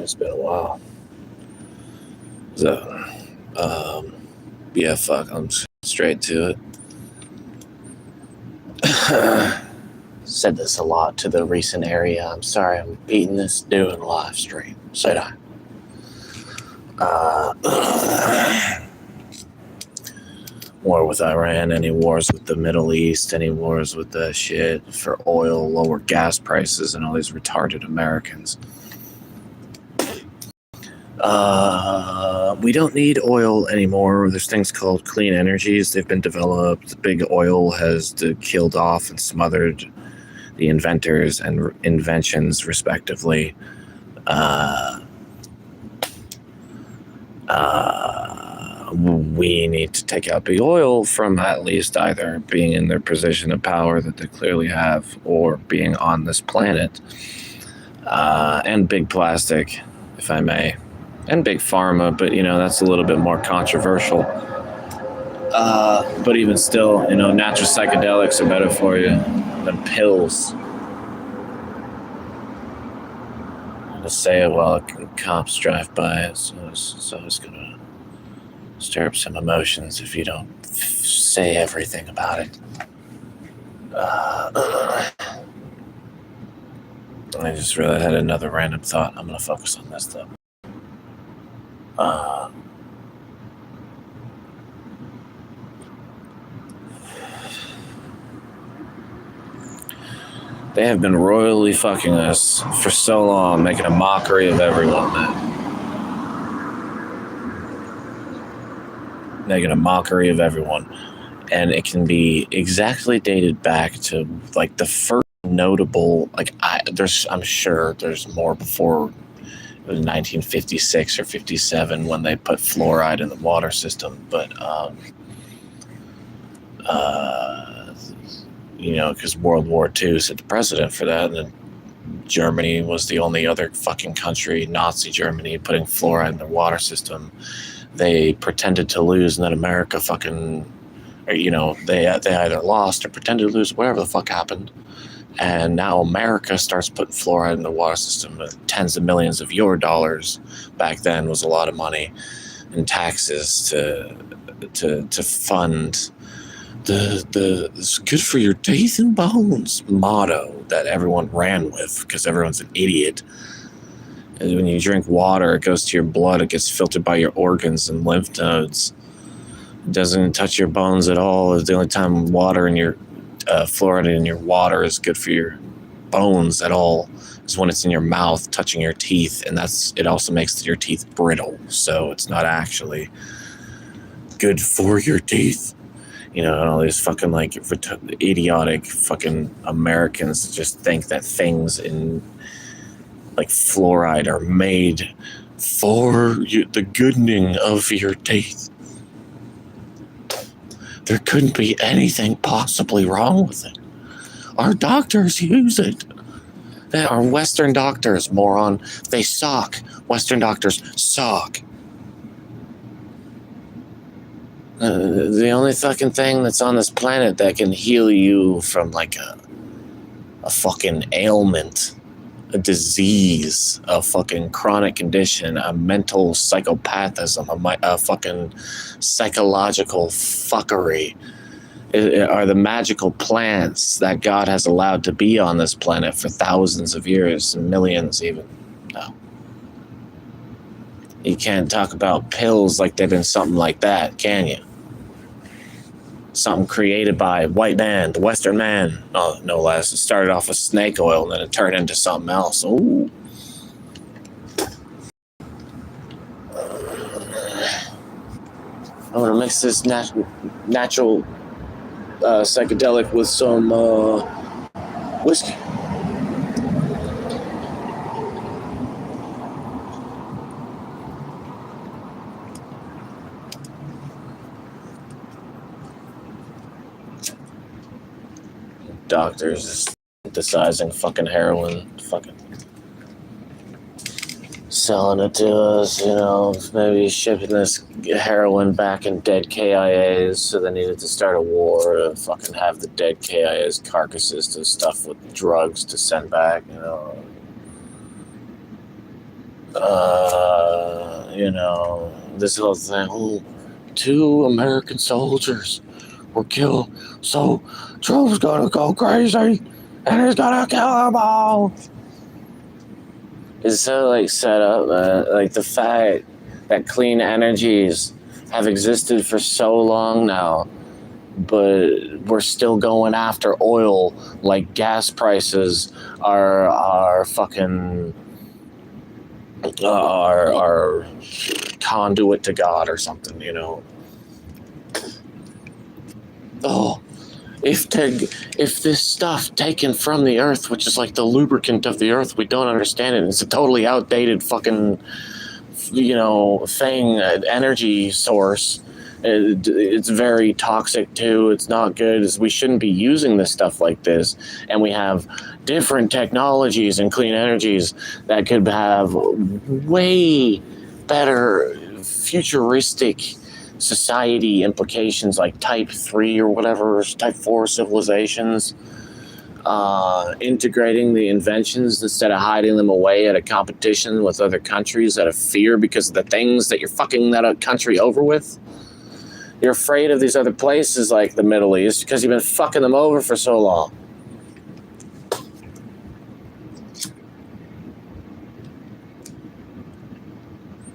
It's been a while. So, yeah, fuck, I'm straight to it. Said this a lot to the recent area. I'm sorry I'm beating this doing live stream. Said I. War with Iran, any wars with the Middle East, any wars with the shit for oil, lower gas prices, and all these retarded Americans. We don't need oil anymore. There's things called clean energies. They've been developed. Big oil has killed off and smothered the inventors and inventions, respectively. We need to take out big oil from at least either being in their position of power that they clearly have or being on this planet. And big plastic, if I may. And big pharma, but, that's a little bit more controversial. But even still, natural psychedelics are better for you than pills. I'm going to say it while cops drive by, so it's going to stir up some emotions if you don't say everything about it. I just really had another random thought. I'm going to focus on this, though. They have been royally fucking us for so long, making a mockery of everyone, man. Making a mockery of everyone. And it can be exactly dated back to, the first notable, I'm sure there's more before it was 1956 or 57 when they put fluoride in the water system, but, because World War II set the precedent for that, and then Germany was the only other fucking country, Nazi Germany, putting fluoride in their water system. They pretended to lose, and then America fucking, they either lost or pretended to lose, whatever the fuck happened. And now America starts putting fluoride in the water system. Tens of millions of your dollars back then was a lot of money, and taxes to fund the good for your teeth and bones motto that everyone ran with because everyone's an idiot. And when you drink water, it goes to your blood, it gets filtered by your organs and lymph nodes. It doesn't touch your bones at all. It's the only time water in your fluoride in your water is good for your bones at all is when it's in your mouth touching your teeth, and it also makes your teeth brittle, so it's not actually good for your teeth. And all these fucking idiotic fucking Americans just think that things in fluoride are made for the goodening of your teeth. There couldn't be anything possibly wrong with it. Our doctors use it. They are Western doctors, moron. They suck. Western doctors suck. The only fucking thing that's on this planet that can heal you from a fucking ailment, a disease, a fucking chronic condition, a mental psychopathism, a fucking psychological fuckery are the magical plants that God has allowed to be on this planet for thousands of years, millions even. No. You can't talk about pills like they've been something like that, can you? Something created by white man, the Western man, no less. It started off with snake oil, and then it turned into something else. Ooh. I'm gonna mix this natural psychedelic with some whiskey. Doctors synthesizing fucking heroin, fucking selling it to us, maybe shipping this heroin back in dead KIAs, so they needed to start a war to fucking have the dead KIAs carcasses to stuff with drugs to send back, This whole thing. Oh, 2 American soldiers were killed, so Trump's gonna go crazy, and he's gonna kill them all. It's so like set up, like the fact that clean energies have existed for so long now, but we're still going after oil like gas prices are fucking are conduit to God or something, Oh, if this stuff taken from the earth, which is like the lubricant of the earth, we don't understand it. It's a totally outdated fucking, thing, energy source. It's very toxic too. It's not good. We shouldn't be using this stuff like this. And we have different technologies and clean energies that could have way better futuristic society implications, like type 3 or whatever, type 4 civilizations, integrating the inventions instead of hiding them away at a competition with other countries out of fear because of the things that you're fucking that country over with. You're afraid of these other places like the Middle East because you've been fucking them over for so long.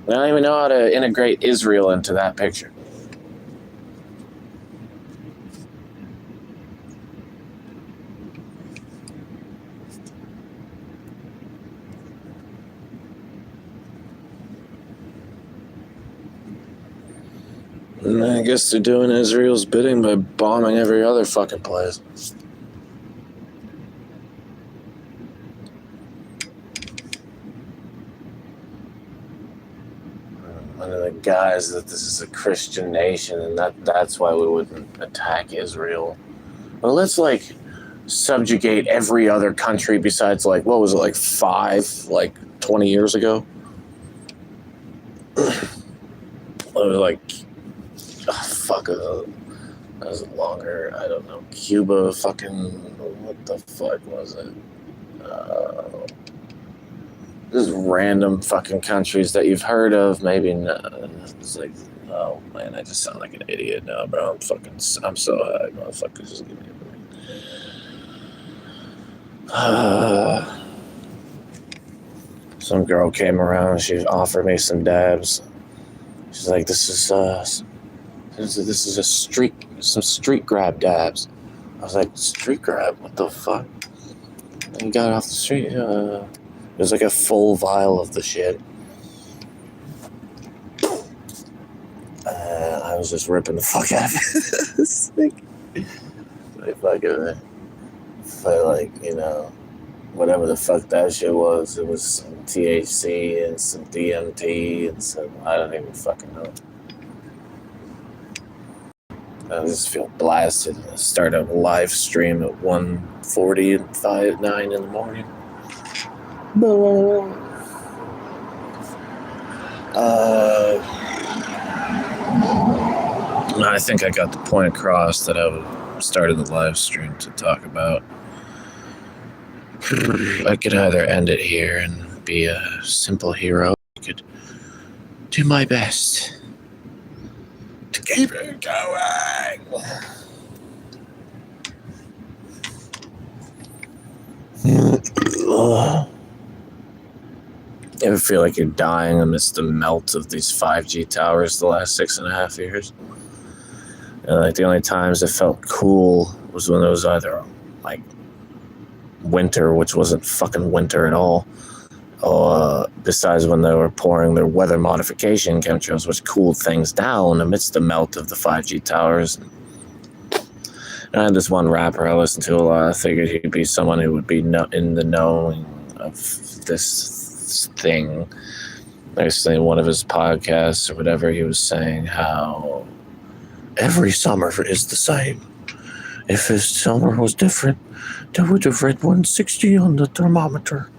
I don't even know how to integrate Israel into that picture. And I guess they're doing Israel's bidding by bombing every other fucking place. Under the guise that this is a Christian nation and that's why we wouldn't attack Israel. Well, let's subjugate every other country besides what was it, 20 years ago? That was longer. I don't know. Cuba, what the fuck was it? Just random fucking countries that you've heard of, maybe not. It's oh man, I just sound like an idiot now, bro. I'm so high, motherfuckers. Just give me a break. Some girl came around. She offered me some dabs. She's like, "This is some street grab dabs." I was like, "Street grab? What the fuck?" And he got off the street. It was like a full vial of the shit. I was just ripping the fuck out of it. Whatever the fuck that shit was. It was some THC and some DMT and some, I don't even fucking know. I just feel blasted. I start a live stream at 1:40 and 9 in the morning. I think I got the point across that I started the live stream to talk about. I could either end it here and be a simple hero. I could do my best to keep it going. You ever feel like you're dying amidst the melt of these 5G towers the last 6.5 years? And the only times it felt cool was when it was either winter, which wasn't fucking winter at all, or besides when they were pouring their weather modification chemtrails, which cooled things down amidst the melt of the 5G towers. And I had this one rapper I listened to a lot. I figured he'd be someone who would be in the knowing of this thing. I was saying one of his podcasts or whatever, he was saying how every summer is the same. If his summer was different, they would have read 160 on the thermometer.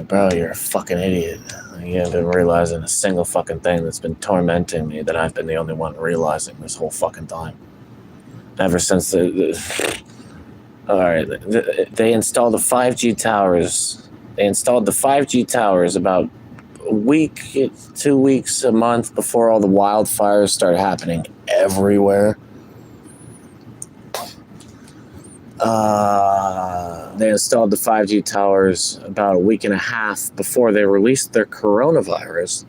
Bro, you're a fucking idiot. You haven't been realizing a single fucking thing that's been tormenting me that I've been the only one realizing this whole fucking time. Ever since they installed the 5G towers They installed the 5G towers about a week, 2 weeks, a month before all the wildfires started happening everywhere. They installed the 5G towers about a week and a half before they released their coronavirus,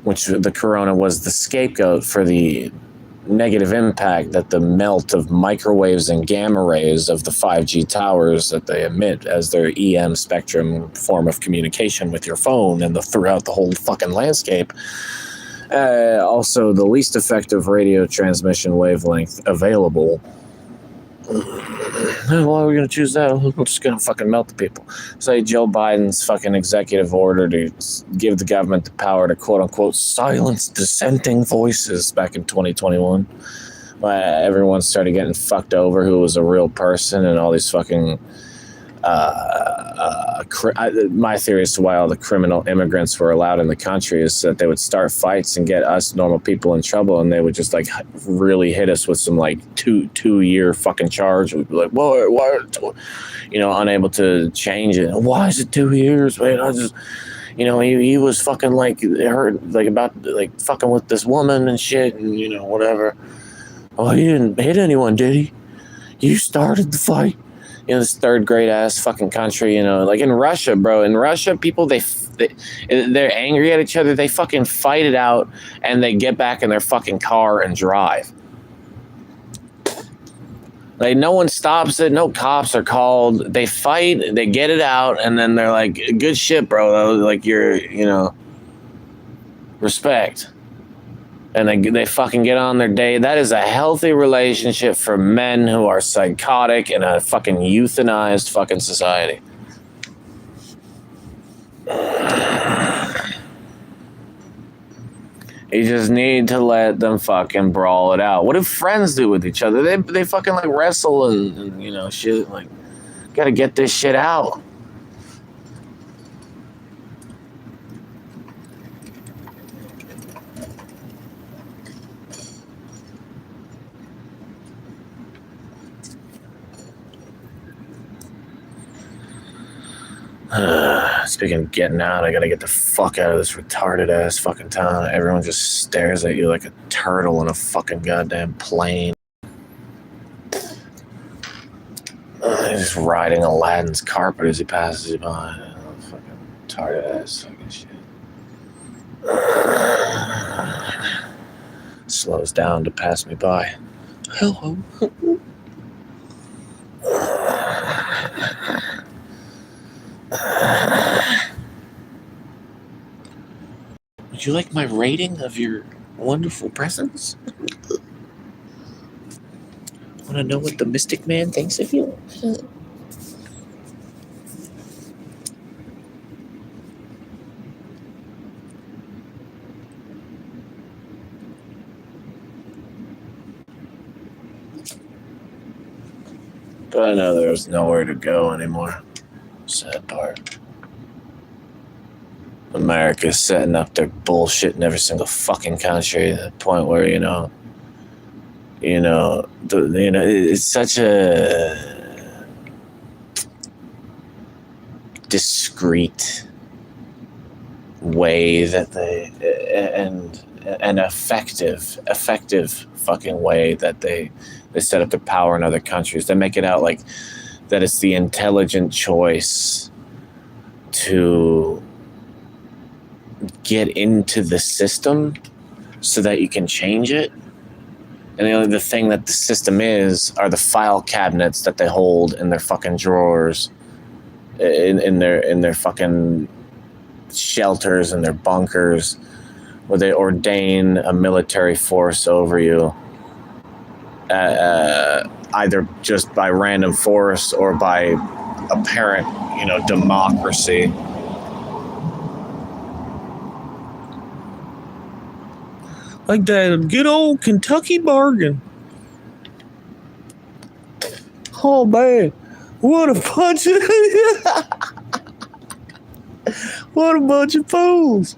which the corona was the scapegoat for the negative impact that the melt of microwaves and gamma rays of the 5G towers that they emit as their EM spectrum form of communication with your phone and throughout the whole fucking landscape. Also, the least effective radio transmission wavelength available. Why are we going to choose that? We're just going to fucking melt the people. Say Joe Biden's fucking executive order to give the government the power to quote-unquote silence dissenting voices back in 2021. Everyone started getting fucked over who was a real person, and all these fucking... my theory as to why all the criminal immigrants were allowed in the country is that they would start fights and get us normal people in trouble, and they would just like really hit us with some like two-year fucking charge. We'd be like, why, unable to change it. Why is it 2 years, man? I just, he was fucking like hurt, like about like fucking with this woman and shit, and whatever. Oh, he didn't hit anyone, did he? You started the fight. This third grade ass fucking country, like in Russia, bro. In Russia, people, they're angry at each other. They fucking fight it out, and they get back in their fucking car and drive. Like, no one stops it. No cops are called. They fight. They get it out, and then they're like, good shit, bro. Like, you're, respect. And they fucking get on their day. That is a healthy relationship for men who are psychotic in a fucking euthanized fucking society. You just need to let them fucking brawl it out. What do friends do with each other? They fucking like wrestle and shit. Like, gotta get this shit out. Speaking of getting out, I gotta get the fuck out of this retarded ass fucking town. Everyone just stares at you like a turtle in a fucking goddamn plane. Just riding Aladdin's carpet as he passes you by. Fucking retarded ass fucking shit. Slows down to pass me by. Hello. Would you like my rating of your wonderful presents? Want to know what the Mystic Man thinks of you? But I know there was nowhere to go anymore. Sad part. America's setting up their bullshit in every single fucking country to the point where it's such a discreet way that they and an effective fucking way that they set up their power in other countries. They make it out like that it's the intelligent choice to get into the system so that you can change it. And the thing that the system are the file cabinets that they hold in their fucking drawers, in their fucking shelters and their bunkers, where they ordain a military force over you, either just by random force or by apparent, democracy. Like that good old Kentucky bargain. Oh man, what a bunch of what a bunch of fools!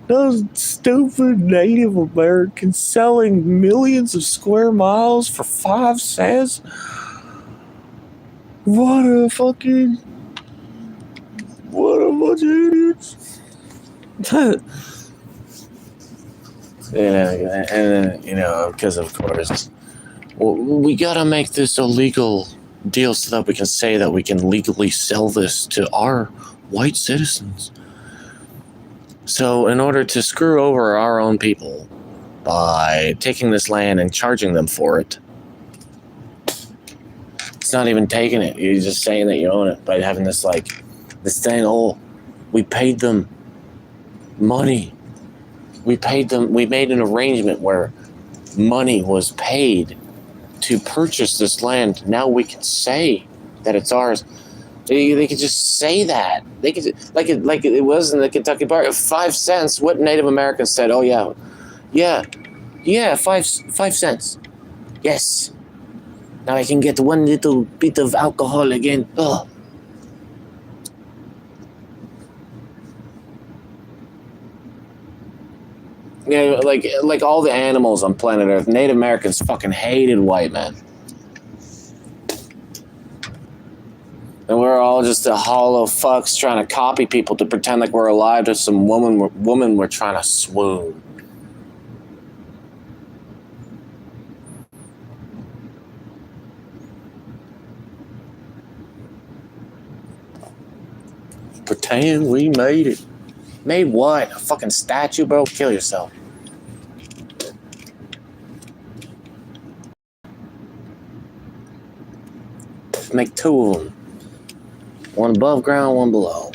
Those stupid Native Americans selling millions of square miles for 5 cents. What a bunch of idiots. Because of course, we gotta make this a legal deal so that we can say that we can legally sell this to our white citizens. So, in order to screw over our own people by taking this land and charging them for it, it's not even taking it. You're just saying that you own it by having this thing. Oh, we paid them money. We made an arrangement where money was paid to purchase this land. Now we can say that it's ours. They could just say that. They could, like it was in the Kentucky Bar, 5 cents. What Native Americans said, oh yeah, 5 cents. Yes. Now I can get one little bit of alcohol again. Oh. Yeah, like all the animals on planet Earth, Native Americans fucking hated white men. And we're all just the hollow fucks trying to copy people to pretend like we're alive to some woman we're trying to swoon. Pretend we made it. Made what? A fucking statue, bro? Kill yourself. Make 2 of them. One above ground, one below.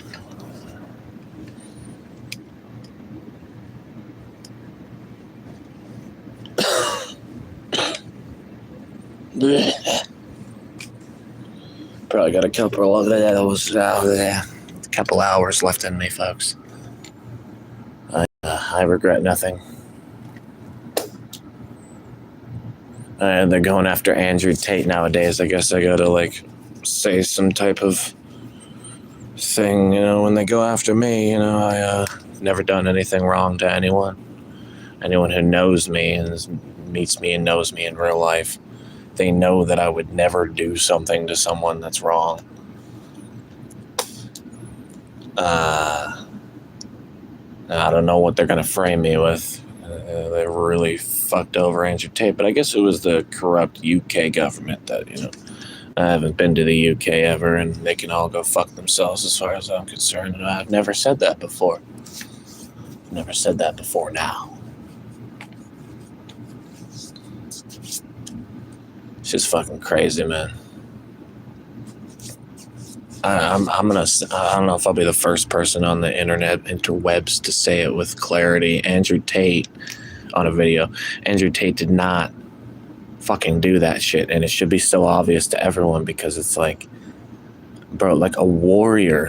Probably got a couple hours left in me, folks. I regret nothing. They're going after Andrew Tate nowadays. I guess I gotta say some type of thing, when they go after me. I've never done anything wrong to anyone. Anyone who knows me and meets me and knows me in real life, they know that I would never do something to someone that's wrong. I don't know what they're going to frame me with. They really fucked over Andrew Tate, but I guess it was the corrupt UK government that, I haven't been to the UK ever, and they can all go fuck themselves as far as I'm concerned. And I've never said that before. Never said that before now. It's just fucking crazy, man. I don't know if I'll be the first person on the interwebs to say it with clarity. Andrew Tate, on a video, Andrew Tate did not fucking do that shit, and it should be so obvious to everyone, because it's bro, a warrior,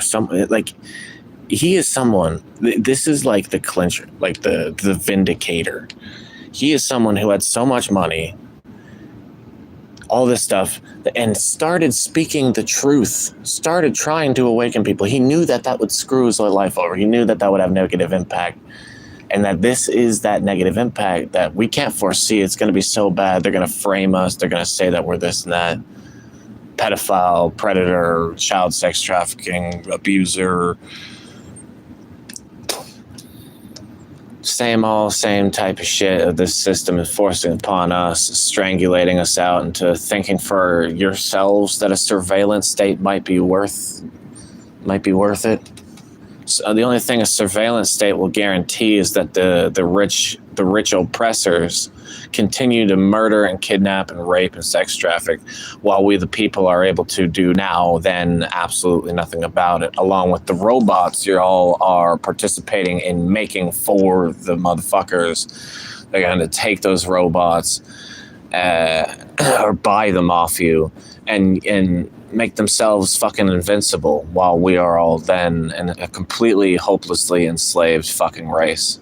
he is someone, this is the clincher, the vindicator. He is someone who had so much money, all this stuff, and started speaking the truth, started trying to awaken people. He knew that would screw his life over. He knew that would have negative impact, and that this is that negative impact that we can't foresee. It's going to be so bad. They're going to frame us. They're going to say that we're this and that. Pedophile, predator, child sex trafficking, abuser. Same type of shit this system is forcing upon us, strangulating us out into thinking for yourselves that a surveillance state might be worth it. So the only thing a surveillance state will guarantee is that the rich oppressors continue to murder and kidnap and rape and sex traffic, while we the people are able to do now then absolutely nothing about it, along with the robots you all are participating in making for the motherfuckers. They're going to take those robots or buy them off you and make themselves fucking invincible, while we are all then in a completely hopelessly enslaved fucking race.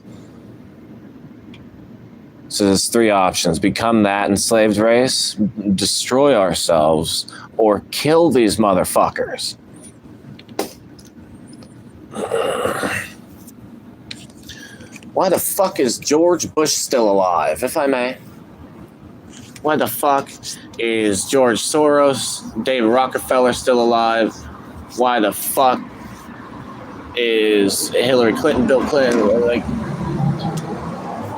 So there's 3 options: become that enslaved race, destroy ourselves, or kill these motherfuckers. Why the fuck is George Bush still alive, if I may? Why the fuck is George Soros, David Rockefeller still alive? Why the fuck is Hillary Clinton, Bill Clinton? Like,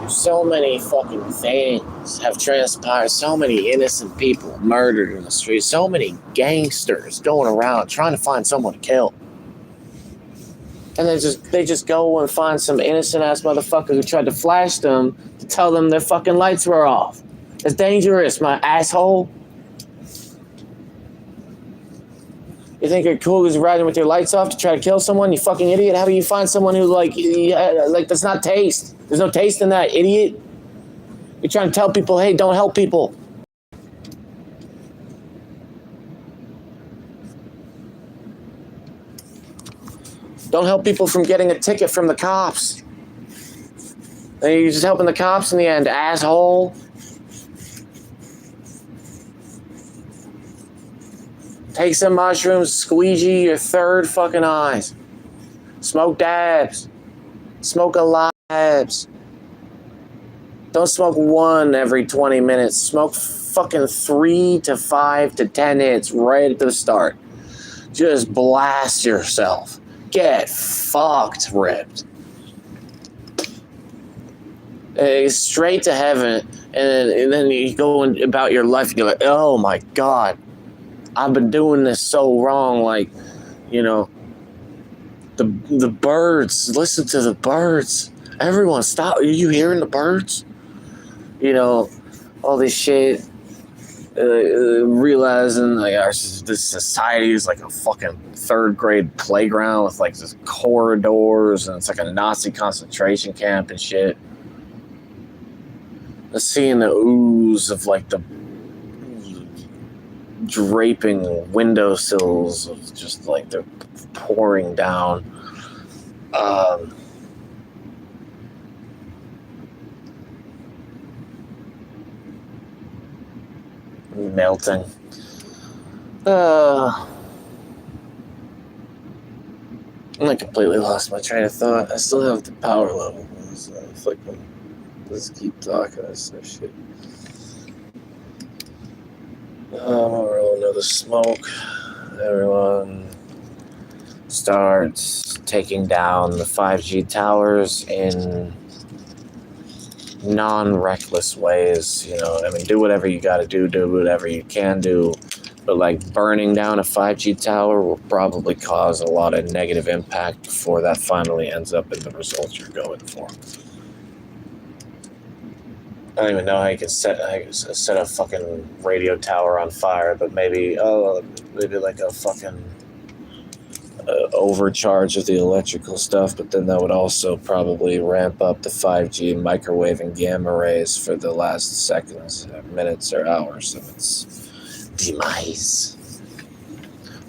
so many fucking things have transpired. So many innocent people murdered in the streets. So many gangsters going around trying to find someone to kill. And they just go and find some innocent ass motherfucker who tried to flash them to tell them their fucking lights were off. It's dangerous, my asshole. You think you're cool because you're riding with your lights off to try to kill someone? You fucking idiot. How do you find someone who like does not taste? There's no taste in that, idiot. You're trying to tell people, hey, don't help people. Don't help people from getting a ticket from the cops. And you're just helping the cops in the end, asshole. Take some mushrooms, squeegee your third fucking eyes. Smoke dabs. Smoke a labs. Don't smoke one every 20 minutes. Smoke fucking 3 to 5 to 10 hits right at the start. Just blast yourself. Get fucked ripped. Straight to heaven. And then you go about your life and you're like, oh my God. I've been doing this so wrong. Like, you know, the birds. Listen to the birds. Everyone, stop. Are you hearing the birds? You know, all this shit. Realizing like this society is like a fucking third grade playground with like just corridors, and it's like a Nazi concentration camp and shit. Seeing the ooze of like the draping windowsills of just like they're pouring down. Melting. I completely lost my train of thought. I still have the power level. So if I can just keep talking, this shit. Roll another smoke. Everyone starts taking down the 5G towers in non-reckless ways. You know, I mean, do whatever you gotta do whatever you can do. But like burning down a 5G tower will probably cause a lot of negative impact before that finally ends up in the results you're going for. I don't even know how you can set a fucking radio tower on fire, but maybe like a fucking overcharge of the electrical stuff, but then that would also probably ramp up the 5G microwave and gamma rays for the last seconds, minutes, or hours of its demise.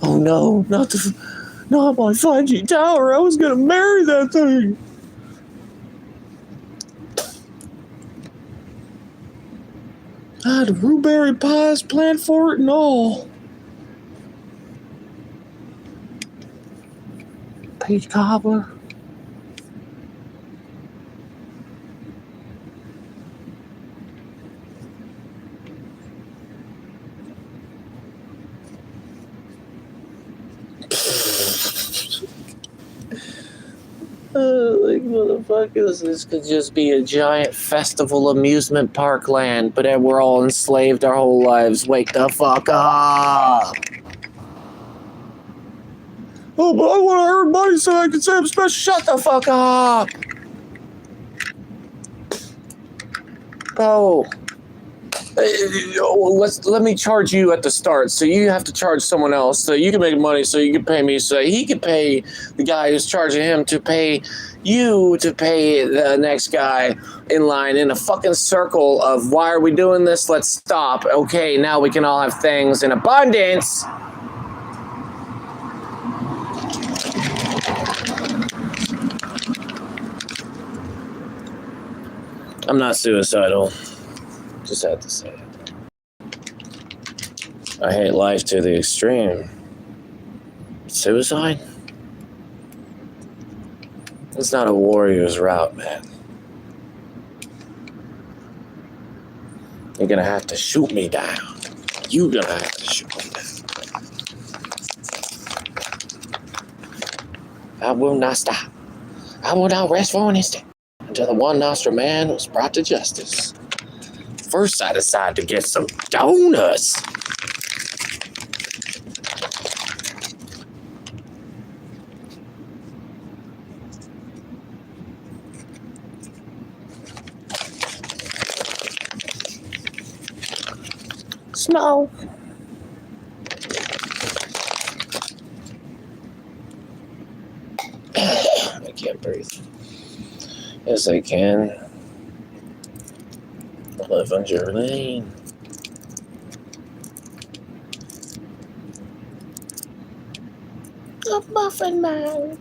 Oh no, not my 5G tower. I was gonna marry that thing. I had blueberry pies planned for it and all. Peach cobbler. Like, motherfuckers, this could just be a giant festival amusement park land, but we're all enslaved our whole lives. Wake the fuck up! Oh, but I want to earn money so I can say I'm special. Shut the fuck up! Oh. Let me charge you at the start, so you have to charge someone else, so you can make money, so you can pay me, so he can pay the guy who's charging him to pay you to pay the next guy in line in a fucking circle of why are we doing this? Let's stop. Okay, now we can all have things in abundance. I'm not suicidal. Just had to say it. I hate life to the extreme. Suicide? It's not a warrior's route, man. You're gonna have to shoot me down. You're gonna have to shoot me down. I will not stop. I will not rest for an instant until the one-nostril man was brought to justice. First, I decided to get some donuts. Smoke. I can't breathe. Yes, I can. I live on your lane. A muffin man.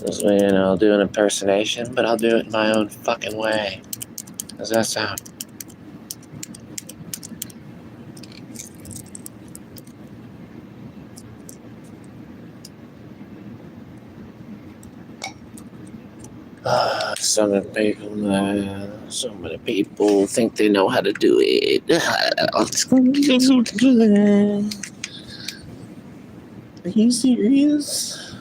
This way, I'll do an impersonation, but I'll do it in my own fucking way. Does that sound? So many people think they know how to do it. Are you serious?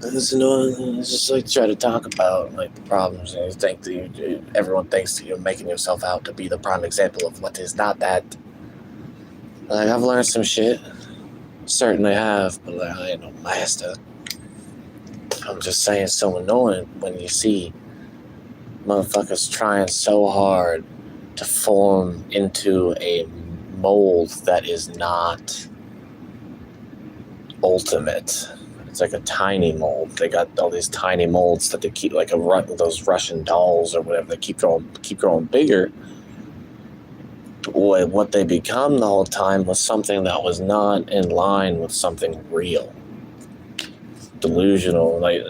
It's annoying. It's just like try to talk about like the problems, and you think that everyone thinks that you're making yourself out to be the prime example of what is not that. Like I've learned some shit, certainly have, but like, I ain't no master. I'm just saying, so annoying when you see motherfuckers trying so hard to form into a mold that is not ultimate. It's like a tiny mold. They got all these tiny molds that they keep, like those Russian dolls or whatever. They keep growing bigger. Boy, what they become the whole time was something that was not in line with something real. Delusional, like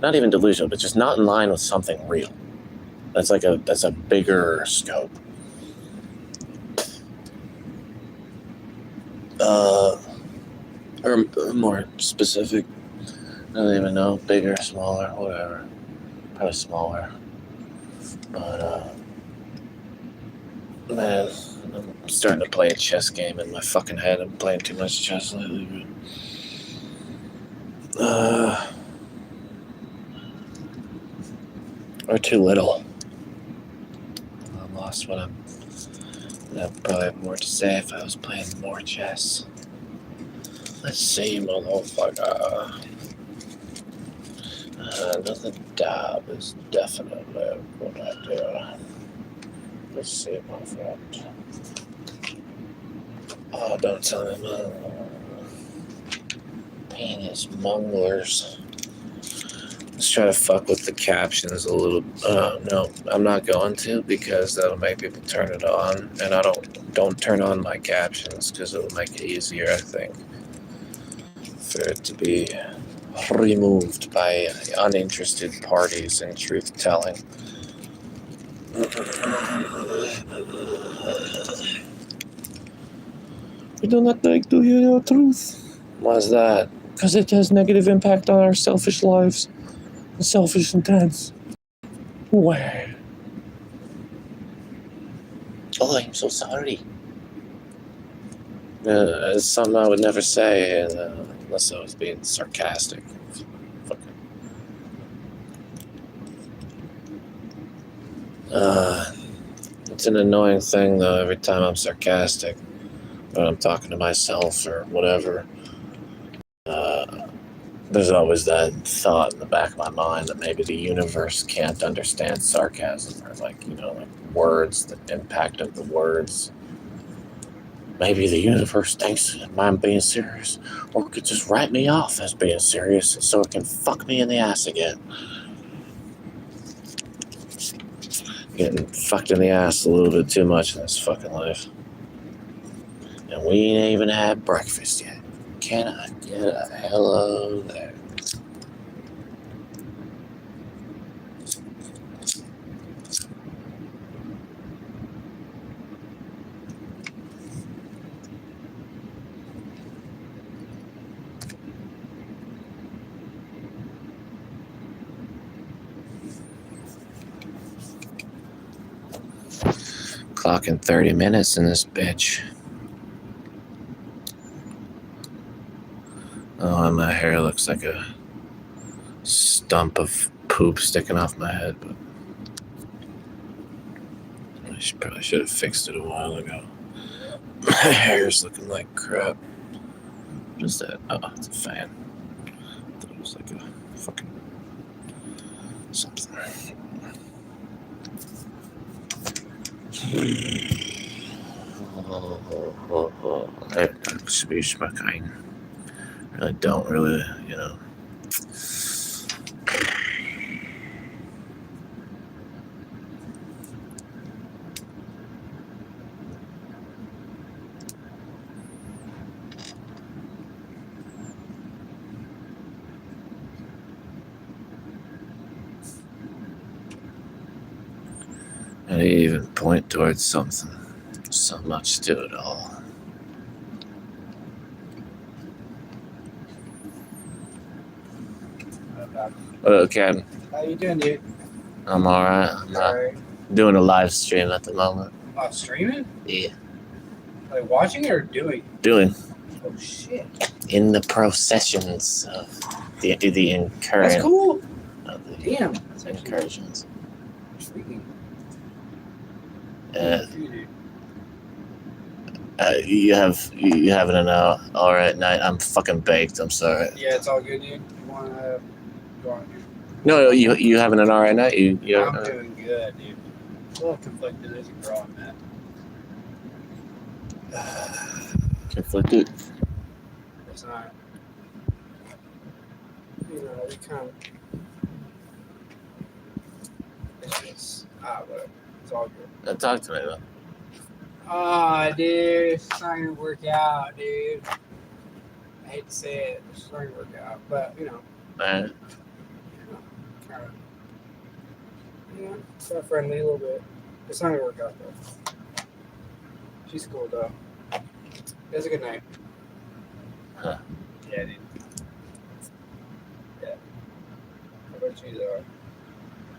not even delusional, but just not in line with something real. That's a bigger scope. Or more specific, I don't even know, bigger, smaller, whatever. Probably smaller. But man, I'm starting to play a chess game in my fucking head. I'm playing too much chess lately. Or too little. I lost what I'd probably have more to say if I was playing more chess. Let's see, motherfucker. Another dab is definitely a good idea. Let's see, my friend. Oh, don't tell me, man. Penis munglers. Let's try to fuck with the captions a little. No, I'm not going to, because that'll make people turn it on, and I don't turn on my captions because it'll make it easier, I think, for it to be removed by uninterested parties in truth telling. We do not like to hear your truth. Why's that? Because it has negative impact on our selfish lives and selfish intents. Where? Oh, I'm so sorry. It's something I would never say unless I was being sarcastic. It's an annoying thing, though, every time I'm sarcastic, when I'm talking to myself or whatever. There's always that thought in the back of my mind that maybe the universe can't understand sarcasm, or like words, the impact of the words. Maybe the universe thinks I'm being serious, or could just write me off as being serious so it can fuck me in the ass again. Getting fucked in the ass a little bit too much in this fucking life. And we ain't even had breakfast yet. Can I get a hello there? Clocking 30 minutes in this bitch. Oh, and my hair looks like a stump of poop sticking off my head, but I probably should have fixed it a while ago. My hair's looking like crap. What is that? Oh, it's a fan. I thought it was like a fucking something. I should be smoking. I don't really, you know. I even point towards something. So much to it all. Okay. How you doing, dude? I'm alright. I'm doing a live stream at the moment. Oh, streaming? Yeah. Like watching or doing? Doing. Oh shit. In the processions of the incursion. That's cool. Of the Damn. That's actually incursions. freaking. You having an alright night? I'm fucking baked. I'm sorry. Yeah, it's all good, dude. You wanna? No, you having an alright night? You I'm doing good, dude. A little conflicted as a girl, man. conflicted? It's not. You know, we kind of. It's just whatever. It's all good. Talk to me though. Dude, it's not gonna work out, dude. I hate to say it, it's not gonna work out, but you know, kind of, it's not friendly a little bit. It's not gonna work out though. She's cool though. It was a good night. Huh. Yeah, dude. Yeah. How about you though?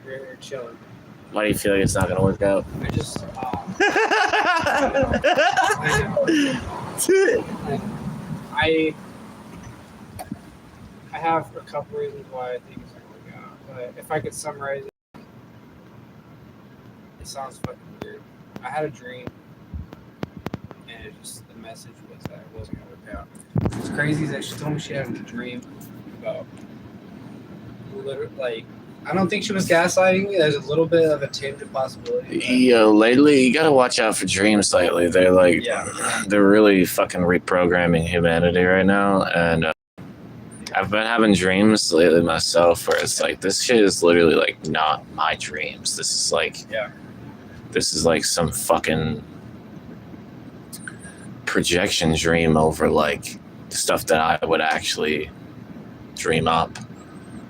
You're chilling. Why do you feel like it's not gonna work out? I just, I have a couple reasons why I think it's gonna work out, but if I could summarize it, it sounds fucking weird. I had a dream, and it just the message was that it wasn't gonna work out. What's crazy is that she told me she had a dream about literally like. I don't think she was gaslighting me. There's a little bit of a tinge of possibility. Yo, lately, you gotta watch out for dreams lately. They're like, they're really fucking reprogramming humanity right now. And I've been having dreams lately myself where it's like, this shit is literally like not my dreams. This is like, this is like some fucking projection dream over like stuff that I would actually dream up.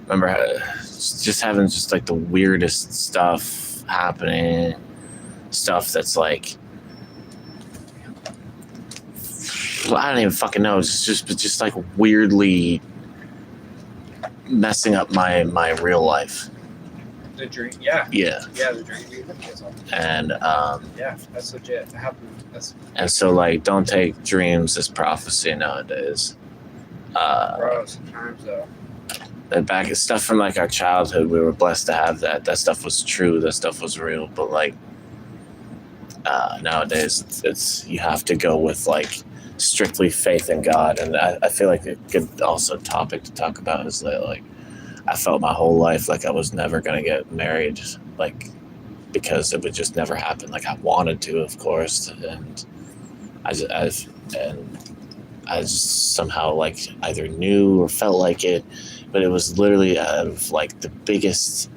Remember just having just like the weirdest stuff happening, stuff that's like, I don't even fucking know, just like weirdly messing up my real life. The dream, yeah, the dream. And yeah, that's legit. It happened. And so like, don't take dreams as prophecy nowadays. Bro, sometimes though. Back stuff from like our childhood, we were blessed to have that stuff was true, that stuff was real, but like nowadays it's you have to go with like strictly faith in God. And I feel like a good also topic to talk about is that like I felt my whole life like I was never gonna get married, like because it would just never happen. Like I wanted to, of course, and I just somehow like either knew or felt like it. But it was literally out of like the biggest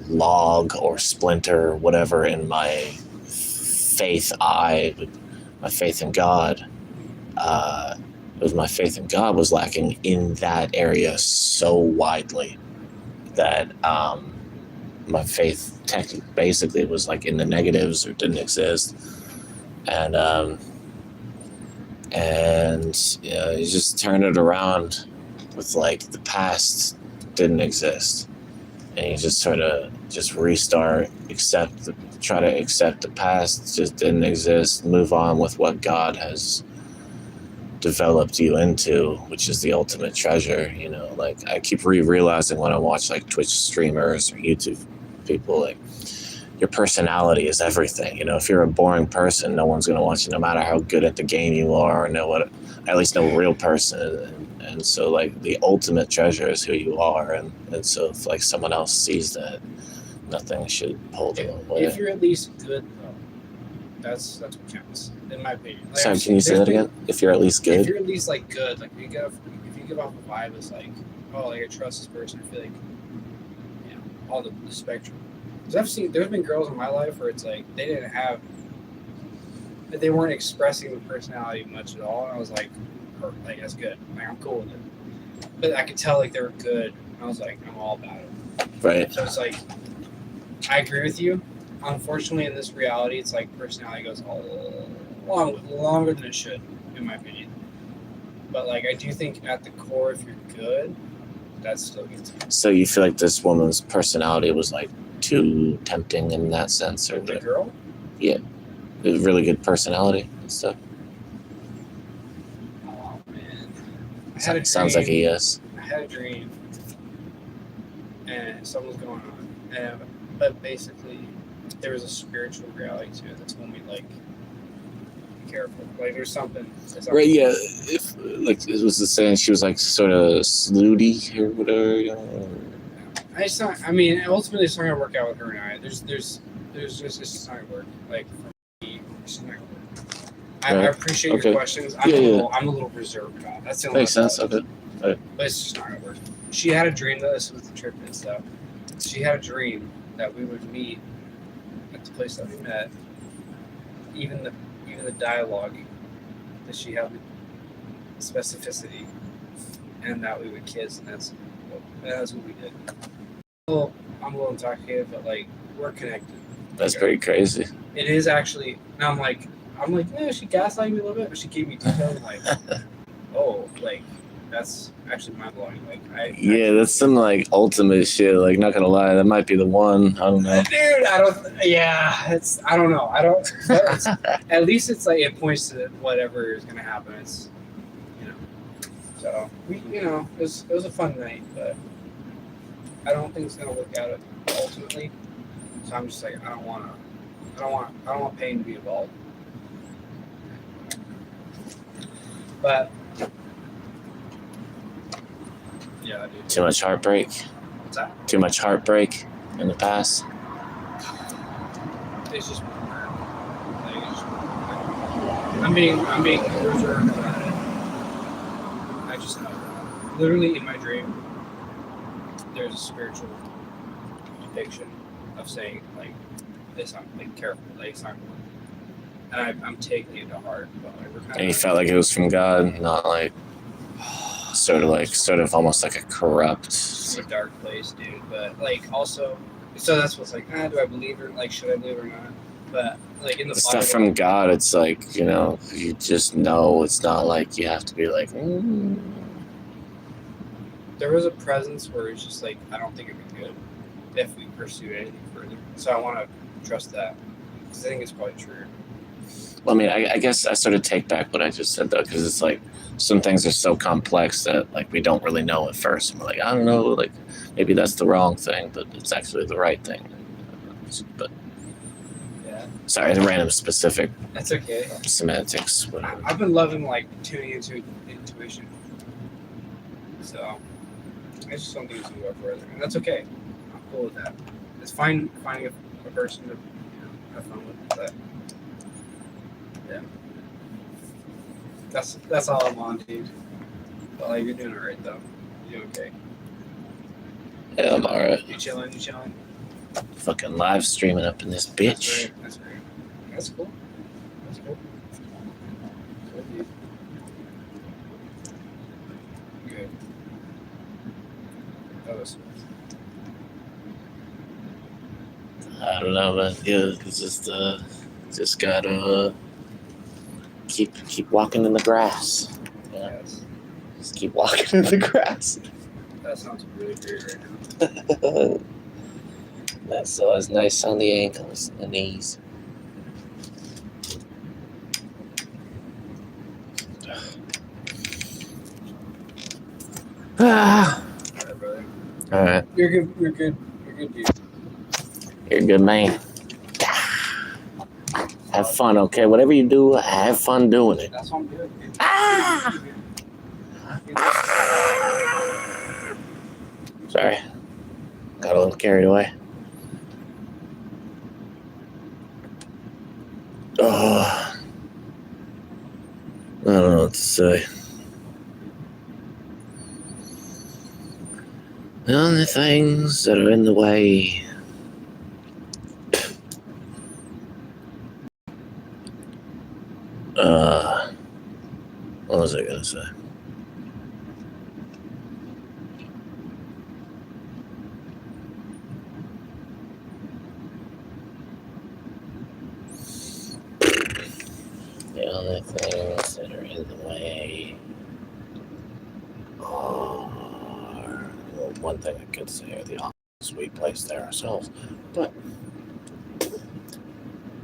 log or splinter or whatever in my faith my faith in God. It was my faith in God was lacking in that area so widely that my faith basically was like in the negatives or didn't exist. And you just turn it around with like the past didn't exist. and you just sort of just restart, try to accept the past just didn't exist, move on with what God has developed you into, which is the ultimate treasure. You know, like I keep realizing when I watch like Twitch streamers or YouTube people, like your personality is everything. You know, if you're a boring person, no one's going to watch you, no matter how good at the game you are, or know what, at least know a real person. And so, like, the ultimate treasure is who you are. And so, if like someone else sees that, nothing should hold them away. If you're at least good, though, that's what counts, in my opinion. Like, Sorry, can you say that again? If you're at least good. If you're at least like good, like if you give off a vibe as like, oh, like I trust this person, I feel like, you know, all the spectrum. Because there's been girls in my life where it's like they weren't expressing the personality much at all, and I was like, that's good. Like I'm cool with it. But I could tell like they were good, and I was like, I'm all about it. Right. So it's like, I agree with you. Unfortunately, in this reality, it's like personality goes longer than it should, in my opinion. But like, I do think at the core, if you're good, that's still good. So you feel like this woman's personality was like too tempting in that sense, or The girl? Yeah, it was really good personality and stuff. Oh man, Sounds like a yes. I had a dream, and something was going on, but basically, there was a spiritual reality to it. That's when we like be careful. Like there's something. Right? Yeah. If like it was the saying, she was like sort of snooty or whatever. You know? I mean, ultimately, it's not gonna work out with her and I. There's just it's just not gonna work. Like for me, it's not gonna work. I appreciate your questions. I'm a little reserved about it. That's the only makes sense. Okay. But it's just not gonna work. She had a dream that this was the trip and stuff. She had a dream that we would meet at the place that we met. Even the dialogue that she had, specificity, and that we would kiss, and that's what we did. Well, I'm a little intoxicated, but like we're connected. That's pretty crazy. It is actually. Now I'm like, yeah, she gaslighted me a little bit, but she gave me details. Like, oh, like that's actually mind blowing. Like, that's some like ultimate shit. Like, not gonna lie, that might be the one. I don't know, dude. I don't know. I don't. At least it's like it points to whatever is gonna happen. It's, you know. So it was a fun night, but I don't think it's gonna work out ultimately. So I'm just like, I don't want pain to be involved. But yeah, dude. Too much heartbreak. What's that? Too much heartbreak in the past. It's just weird. Like, I'm being reserved about it. I just know that. Literally in my dream, there's a spiritual depiction of saying like this. I'm like careful, like it's not going. And I'm taking it to heart. But like, we're kind And you felt like it was from God, not like sort of almost like a corrupt. It's a dark place, dude. But like also, so that's what's like. Do I believe her? Like, should I believe her or not? But like in the Bible, stuff from God, it's like, you just know. It's not like you have to be like. There was a presence where it's just like, I don't think it'd be good if we pursued anything further. So I want to trust that because I think it's probably true. Well, I mean, I guess I sort of take back what I just said, though, because it's like some things are so complex that, like, we don't really know at first. And we're like, I don't know, like, maybe that's the wrong thing, but it's actually the right thing. But, yeah. Sorry, the random specific that's okay. Semantics, whatever. I've been loving, like, tuning into intuition. So, I just don't think it's going to go further. And that's okay. I'm cool with that. It's fine finding a person to have fun with, but yeah. That's all I'm on, dude. But like, you're doing alright though. You're doing okay. Yeah, I'm alright. You chilling? Fucking live streaming up in this bitch. That's great. That's cool. Cool, dude. Good. That was smooth. I don't know, man. Yeah, it's just gotta keep walking in the grass. Yeah. Yes. Just keep walking in the grass. That sounds really great right now. That's so it's nice on the ankles and the knees. Ah. All right, brother. All right. You're good. You're good. You're good, dude. You're a good man. Have fun, okay? Whatever you do, have fun doing it. That's what I'm doing, dude. Ah! Sorry. Got a little carried away. Oh. I don't know what to say. The only things that are in the way. What was I gonna say? The only things that are in the way are, well, one thing I could say are the odds we placed there ourselves, but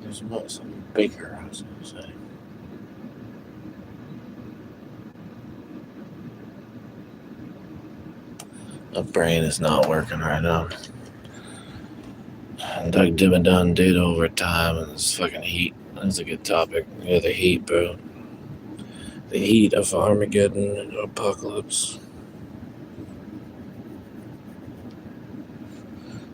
there's something bigger I was gonna say. My brain is not working right now. Doug Dimmadome did overtime and this fucking heat. That's a good topic. Yeah, the heat, bro. The heat of Armageddon and apocalypse.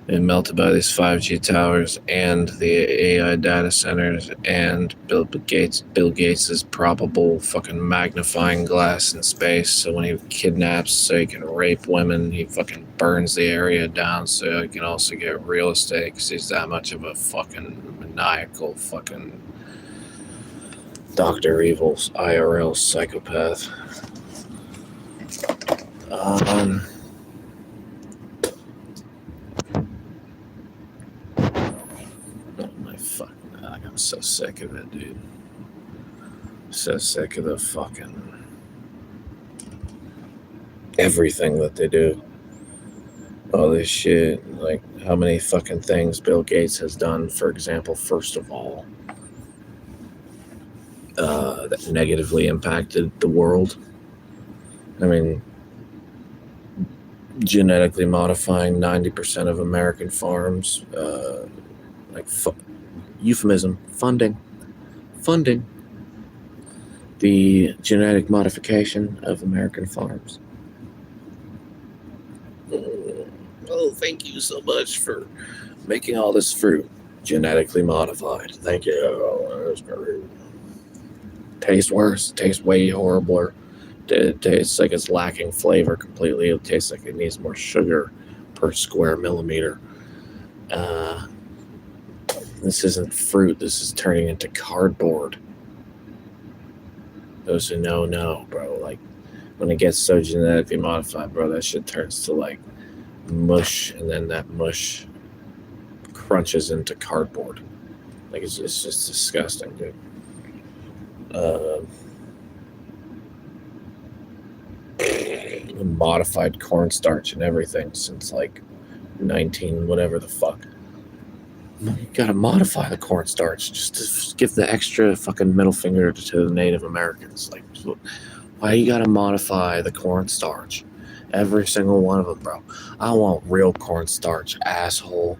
Been melted by these 5G towers and the AI data centers and Bill Gates' probable fucking magnifying glass in space. So when he kidnaps so he can rape women, he fucking burns the area down so he can also get real estate because he's that much of a fucking maniacal fucking Dr. Evil's IRL psychopath. Oh my fucking god, I'm so sick of it, dude. So sick of the fucking everything that they do. All this shit, like how many fucking things Bill Gates has done, for example, first of all, that negatively impacted the world. I mean, genetically modifying 90% of American farms, euphemism, funding the genetic modification of American farms. Oh, thank you so much for making all this fruit genetically modified. Thank you. Oh, that's great. Tastes worse. Tastes way horribler. It tastes like it's lacking flavor completely. It tastes like it needs more sugar per square millimeter. This isn't fruit. This is turning into cardboard. Those who know, bro. Like, when it gets so genetically modified, bro, that shit turns to like mush, and then that mush crunches into cardboard. Like, it's just disgusting, dude. Modified cornstarch and everything since like 19 whatever the fuck. You gotta modify the cornstarch just to give the extra fucking middle finger to the Native Americans. Like, why you gotta modify the cornstarch? Every single one of them, bro. I want real cornstarch, asshole.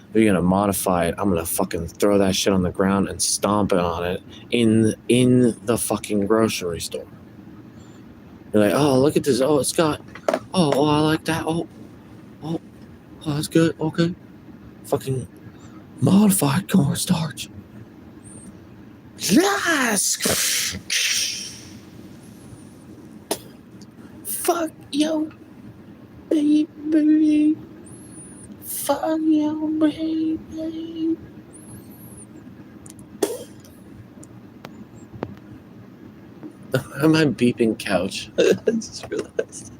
If you're gonna modify it, I'm gonna fucking throw that shit on the ground and stomp it on it in the fucking grocery store. You're like, oh, look at this. Oh, it's got. Oh, I like that. Oh, that's good. Okay. Fucking modified cornstarch. Yes! Fuck yo, baby. Fuck yo, baby. Am I beeping couch? I just realized.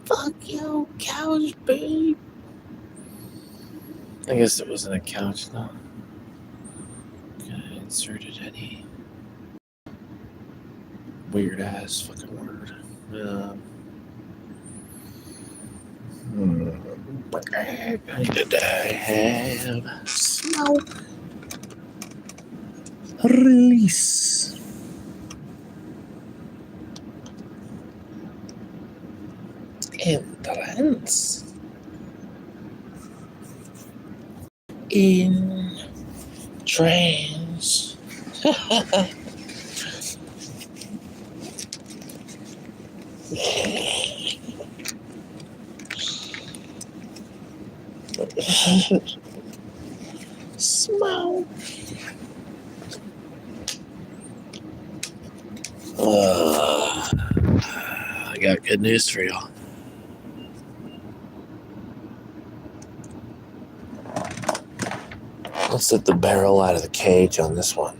Fuck yo, couch, babe. I guess it wasn't a couch, though. Okay, I inserted any weird ass fucking word. Did I have smoke release? Entrance in trains. Smoke. I got good news for y'all. Let's let the barrel out of the cage on this one.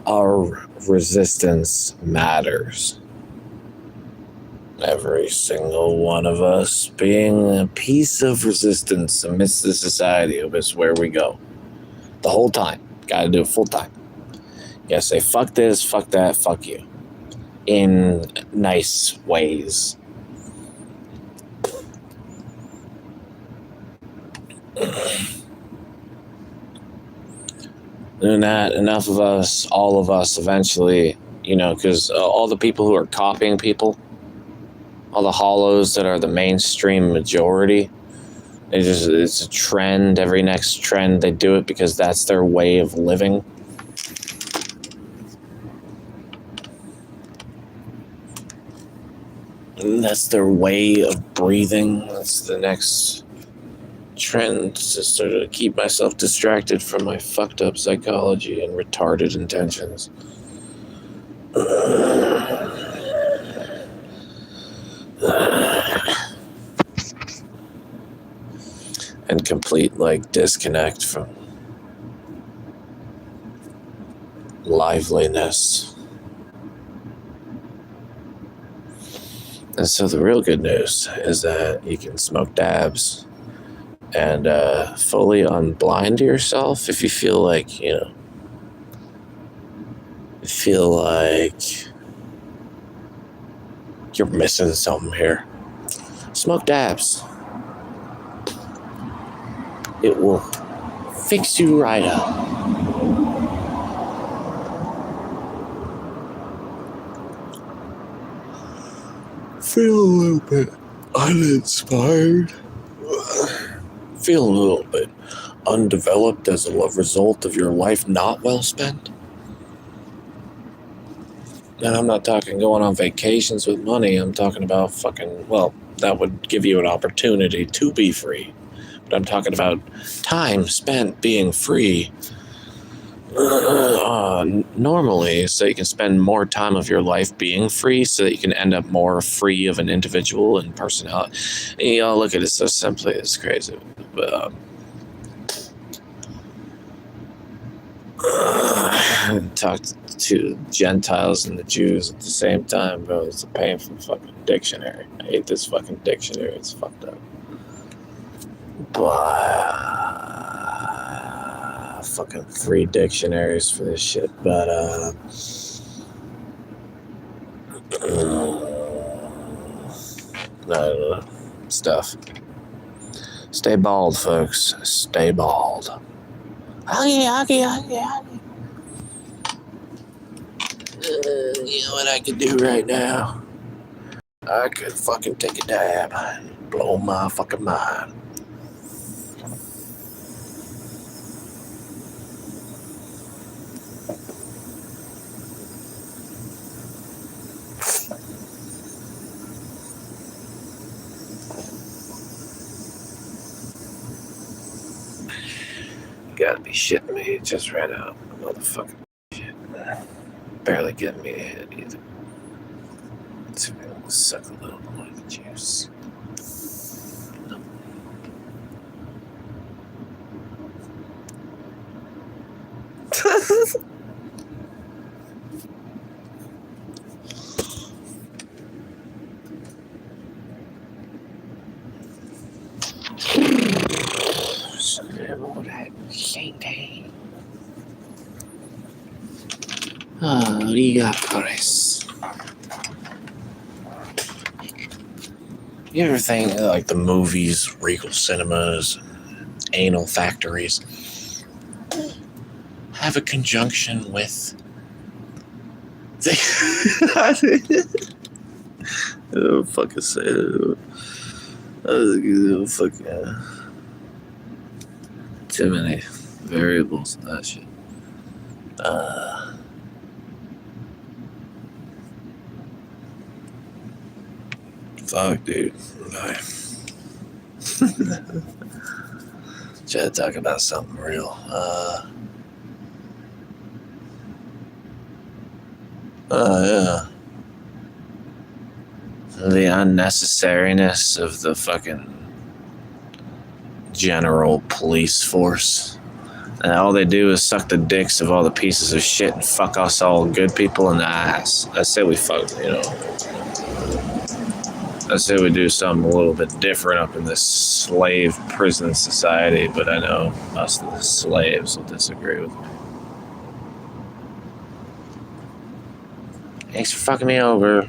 Our resistance matters. Every single one of us being a piece of resistance amidst the society of us where we go. The whole time. Gotta do it full time. You gotta say, fuck this, fuck that, fuck you. In nice ways. Doing that, enough of us, all of us eventually, because all the people who are copying people, all the hollows that are the mainstream majority, it's a trend. Every next trend, they do it because that's their way of living. And that's their way of breathing. That's the next trend, to sort of keep myself distracted from my fucked up psychology and retarded intentions. And complete disconnect from liveliness. And so the real good news is that you can smoke dabs and fully unblind yourself if you feel like, you're missing something here. Smoke dabs. It will fix you right up. Feel a little bit uninspired. Feel a little bit undeveloped as a result of your life not well spent. And I'm not talking going on vacations with money. I'm talking about that would give you an opportunity to be free. But I'm talking about time spent being free normally, so you can spend more time of your life being free, so that you can end up more free of an individual and personality. And, look at it so simply, it's crazy. But talk to Gentiles and the Jews at the same time, bro. It's a painful fucking dictionary. I hate this fucking dictionary. It's fucked up. Fucking 3 dictionaries for this shit, but I don't know. Stuff. Stay bald, folks. Stay bald. Huggy. You know what I could do right now? I could fucking take a dab and blow my fucking mind. You gotta be shitting me. It just ran out. Motherfucking shit. Barely getting me to hit either. Let's suck a little more of the juice. What do you got for us? You ever think like the movies, Regal Cinemas, anal factories have a conjunction with oh, fucking say it. Fuck yeah. Too many variables in that shit. Fuck, dude. Bye. Try to talk about something real. Yeah. The unnecessariness of the fucking general police force. And all they do is suck the dicks of all the pieces of shit and fuck us all good people in the ass. I say we fuck, I say we do something a little bit different up in this slave prison society, but I know most of the slaves will disagree with me. Thanks for fucking me over.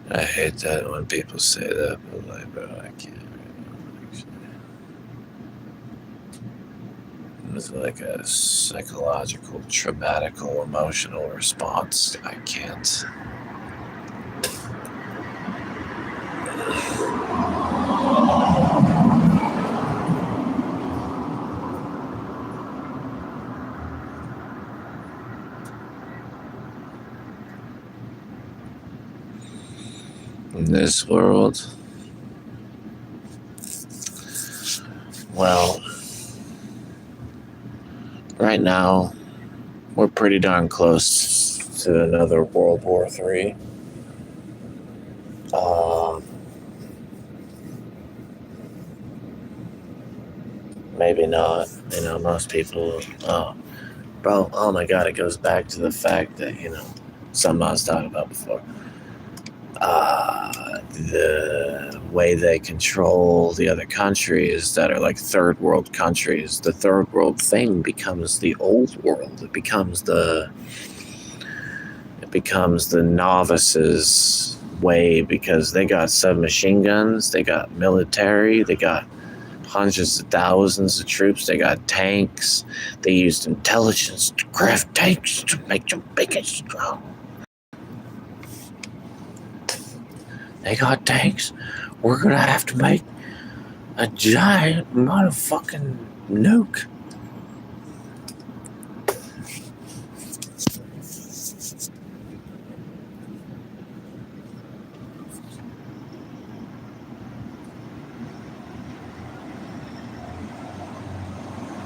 I hate that when people say that, but like, bro, I can't. It's like a psychological, traumatical, emotional response. I can't. In this world, well, right now, we're pretty darn close to another World War III. Maybe not. Most people, bro, oh my God, it goes back to the fact that, something I was talking about before. The way they control the other countries that are like third world countries, the third world thing becomes the old world. It becomes the novices' way because they got submachine guns, they got military, they got hundreds of thousands of troops, they got tanks. They used intelligence to craft tanks to make them big and strong. They got tanks. We're gonna have to make a giant motherfucking nuke.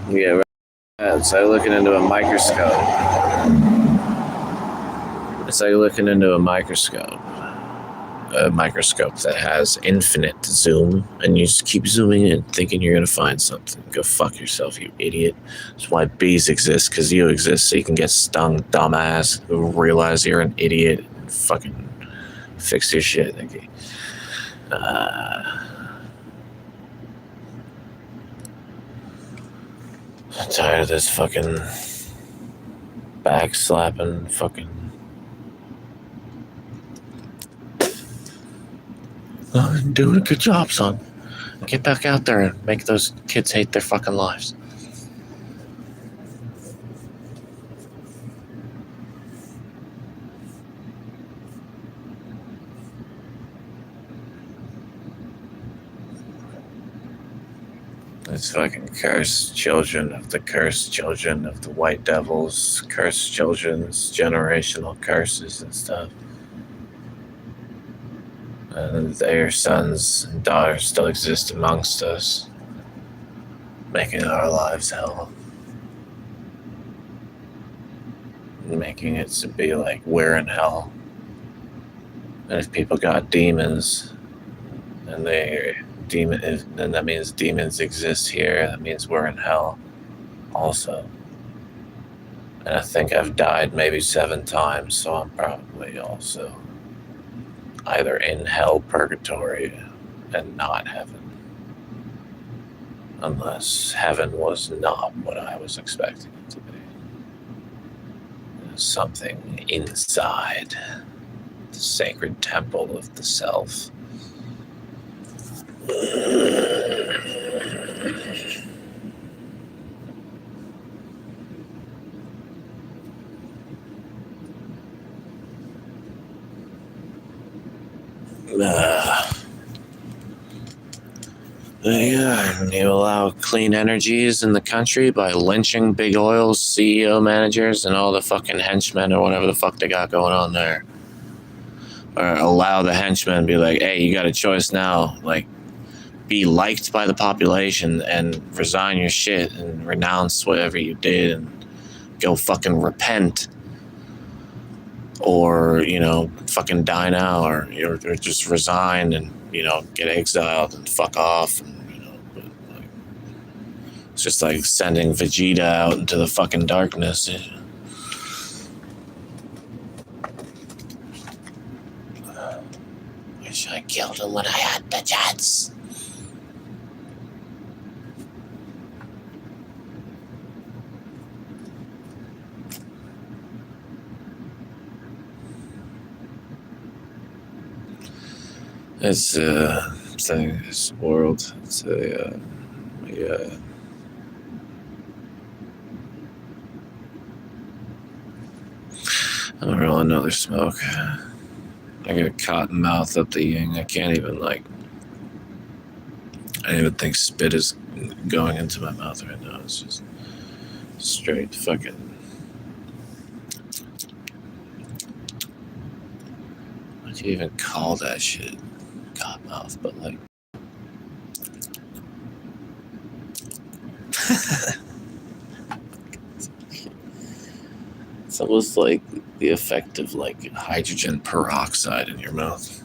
Yeah, it's like looking into a microscope. It's like looking into a microscope. A microscope that has infinite zoom, and you just keep zooming in, thinking you're gonna find something. Go fuck yourself, you idiot. That's why bees exist, because you exist, so you can get stung, dumbass. Realize you're an idiot. And fucking fix your shit. I'm tired of this fucking backslapping fucking. Oh, you're doing a good job, son. Get back out there and make those kids hate their fucking lives. It's fucking cursed children of the cursed children of the white devils, cursed children's generational curses and stuff. And their sons and daughters still exist amongst us, making our lives hell. Making it to be like we're in hell. And if people got demons, and they then that means demons exist here. That means we're in hell also. And I think I've died maybe 7 times, so I'm probably also either in hell, purgatory, and not heaven. Unless heaven was not what I was expecting it to be. There's something inside the sacred temple of the self. Yeah, you allow clean energies in the country by lynching big oil's CEO managers and all the fucking henchmen or whatever the fuck they got going on there. Or allow the henchmen to be like, hey, you got a choice now. Like, be liked by the population and resign your shit and renounce whatever you did and go fucking repent. Or, fucking die now, or just resign and, get exiled and fuck off. And, but like, it's just like sending Vegeta out into the fucking darkness. Wish I killed him when I had the chance. It's this world. It's I don't roll another smoke. I got a cotton mouth up the yin. I can't even I don't even think spit is going into my mouth right now. It's just straight fucking. What do you even call that shit? Cotton mouth, but like. It's almost like the effect of like hydrogen peroxide in your mouth.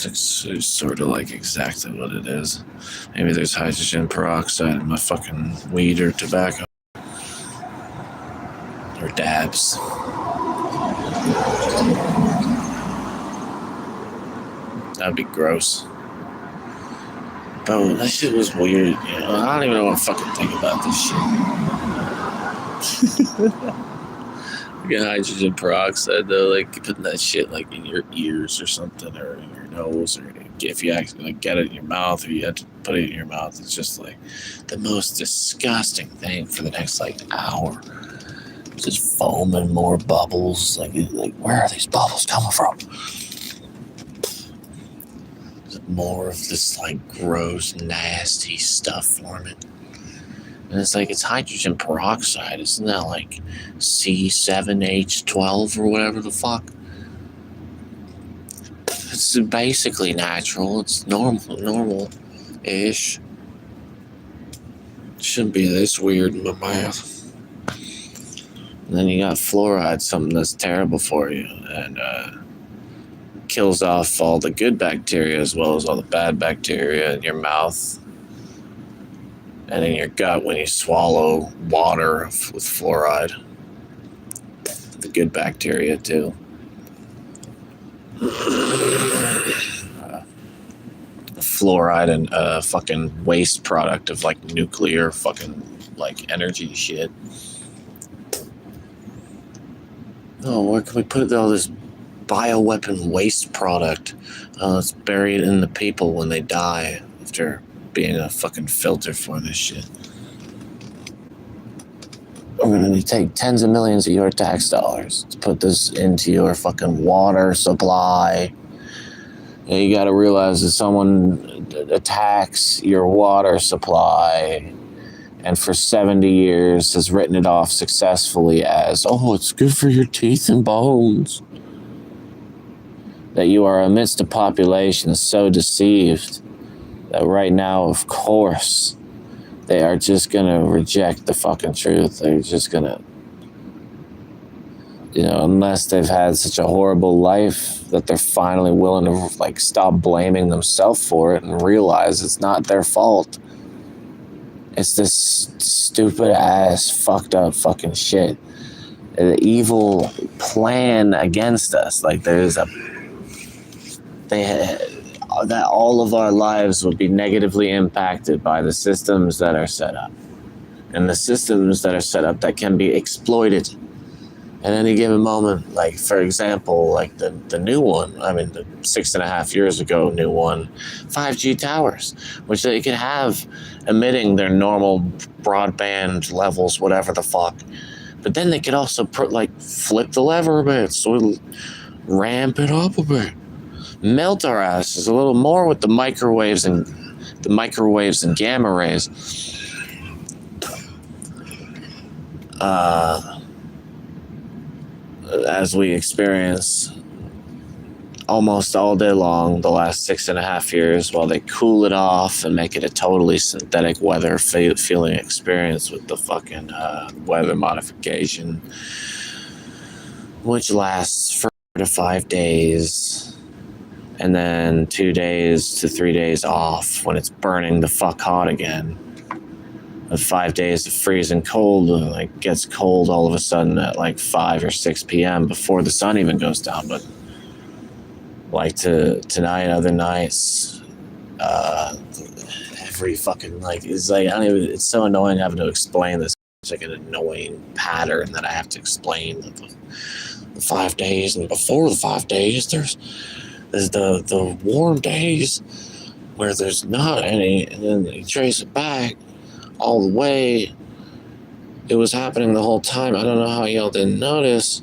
It's sort of like exactly what it is. Maybe there's hydrogen peroxide in my fucking weed or tobacco. Or dabs. That'd be gross. Bro, that shit was weird. I don't even know what to fucking think about this shit. Get hydrogen peroxide though, like putting that shit like in your ears or something, or in your nose, or if you actually get it in your mouth, or you had to put it in your mouth, it's just like the most disgusting thing for the next hour. Just foam and more bubbles. Like where are these bubbles coming from? More of this gross, nasty stuff forming. And it's hydrogen peroxide. Isn't that C7H12 or whatever the fuck? It's basically natural. It's normal-ish. It shouldn't be this weird in my mouth. And then you got fluoride, something that's terrible for you, and kills off all the good bacteria as well as all the bad bacteria in your mouth and in your gut when you swallow water with fluoride. The good bacteria too. Fluoride and fucking waste product of nuclear fucking energy shit. Oh, where can we put all this bioweapon waste product? Let's bury it in the people when they die after being a fucking filter for this shit. We're going to take tens of millions of your tax dollars to put this into your fucking water supply. You got to realize that someone attacks your water supply and for 70 years has written it off successfully as, oh, it's good for your teeth and bones. That you are amidst a population so deceived that right now, of course, they are just going to reject the fucking truth. They're just going to unless they've had such a horrible life that they're finally willing to like stop blaming themselves for it and realize it's not their fault. It's this stupid ass fucked up fucking shit. The evil plan against us. Like that all of our lives would be negatively impacted by the systems that are set up. And the systems that are set up that can be exploited at any given moment. Like, for example, like the new one, the 6.5 years ago new one, 5G towers, which they could have emitting their normal broadband levels, whatever the fuck. But then they could also flip the lever a bit, so it'll ramp it up a bit. Melt our asses a little more with the microwaves and gamma rays. As we experience almost all day long the last 6.5 years, while they cool it off and make it a totally synthetic weather feeling experience with the fucking weather modification, which lasts 4 to 5 days, and then 2 days to 3 days off when it's burning the fuck hot again. 5 days of freezing cold, like gets cold all of a sudden at like 5 or 6 p.m. before the sun even goes down. But like tonight, other nights, every fucking it's like it's so annoying having to explain this. It's like an annoying pattern that I have to explain. The 5 days, and before the 5 days, there's the warm days where there's not any, and then you trace it back all the way. It was happening the whole time. I don't know how y'all didn't notice.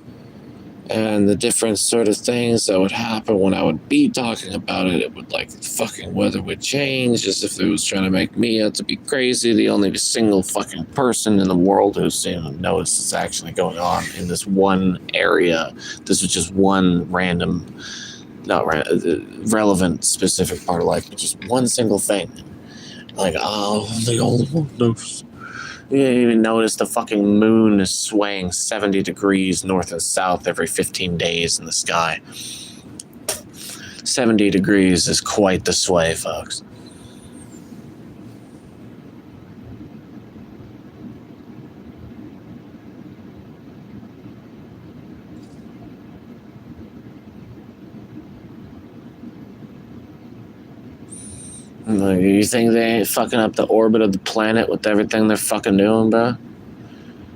And the different sort of things that would happen when I would be talking about it, it would fucking weather would change as if it was trying to make me out to be crazy. The only single fucking person in the world who's noticed it's actually going on in this one area. This was just one relevant specific part of life, but just one single thing. The old one knows. You didn't even notice the fucking moon is swaying 70 degrees north and south every 15 days in the sky. 70 degrees is quite the sway, folks. You think they ain't fucking up the orbit of the planet with everything they're fucking doing, bro?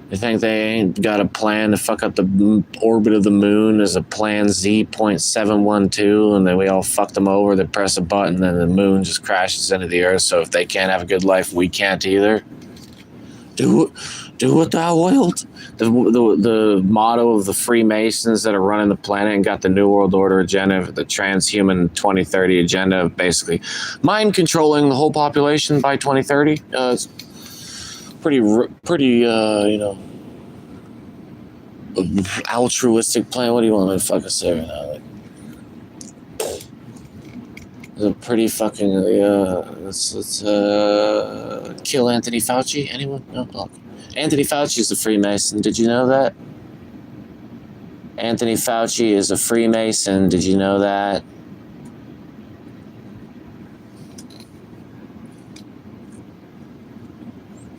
You think they ain't got a plan to fuck up the orbit of the moon as a plan Z.712, and then we all fuck them over, they press a button, and then the moon just crashes into the earth, so if they can't have a good life, we can't either? Do what thou wilt. The motto of the Freemasons that are running the planet and got the New World Order agenda, the transhuman 2030 agenda of basically mind controlling the whole population by 2030. It's pretty altruistic plan. What do you want me to fucking say right now? It's a pretty fucking let's kill Anthony Fauci. Anyone? No. Okay. Anthony Fauci is a Freemason. Did you know that? Anthony Fauci is a Freemason. Did you know that?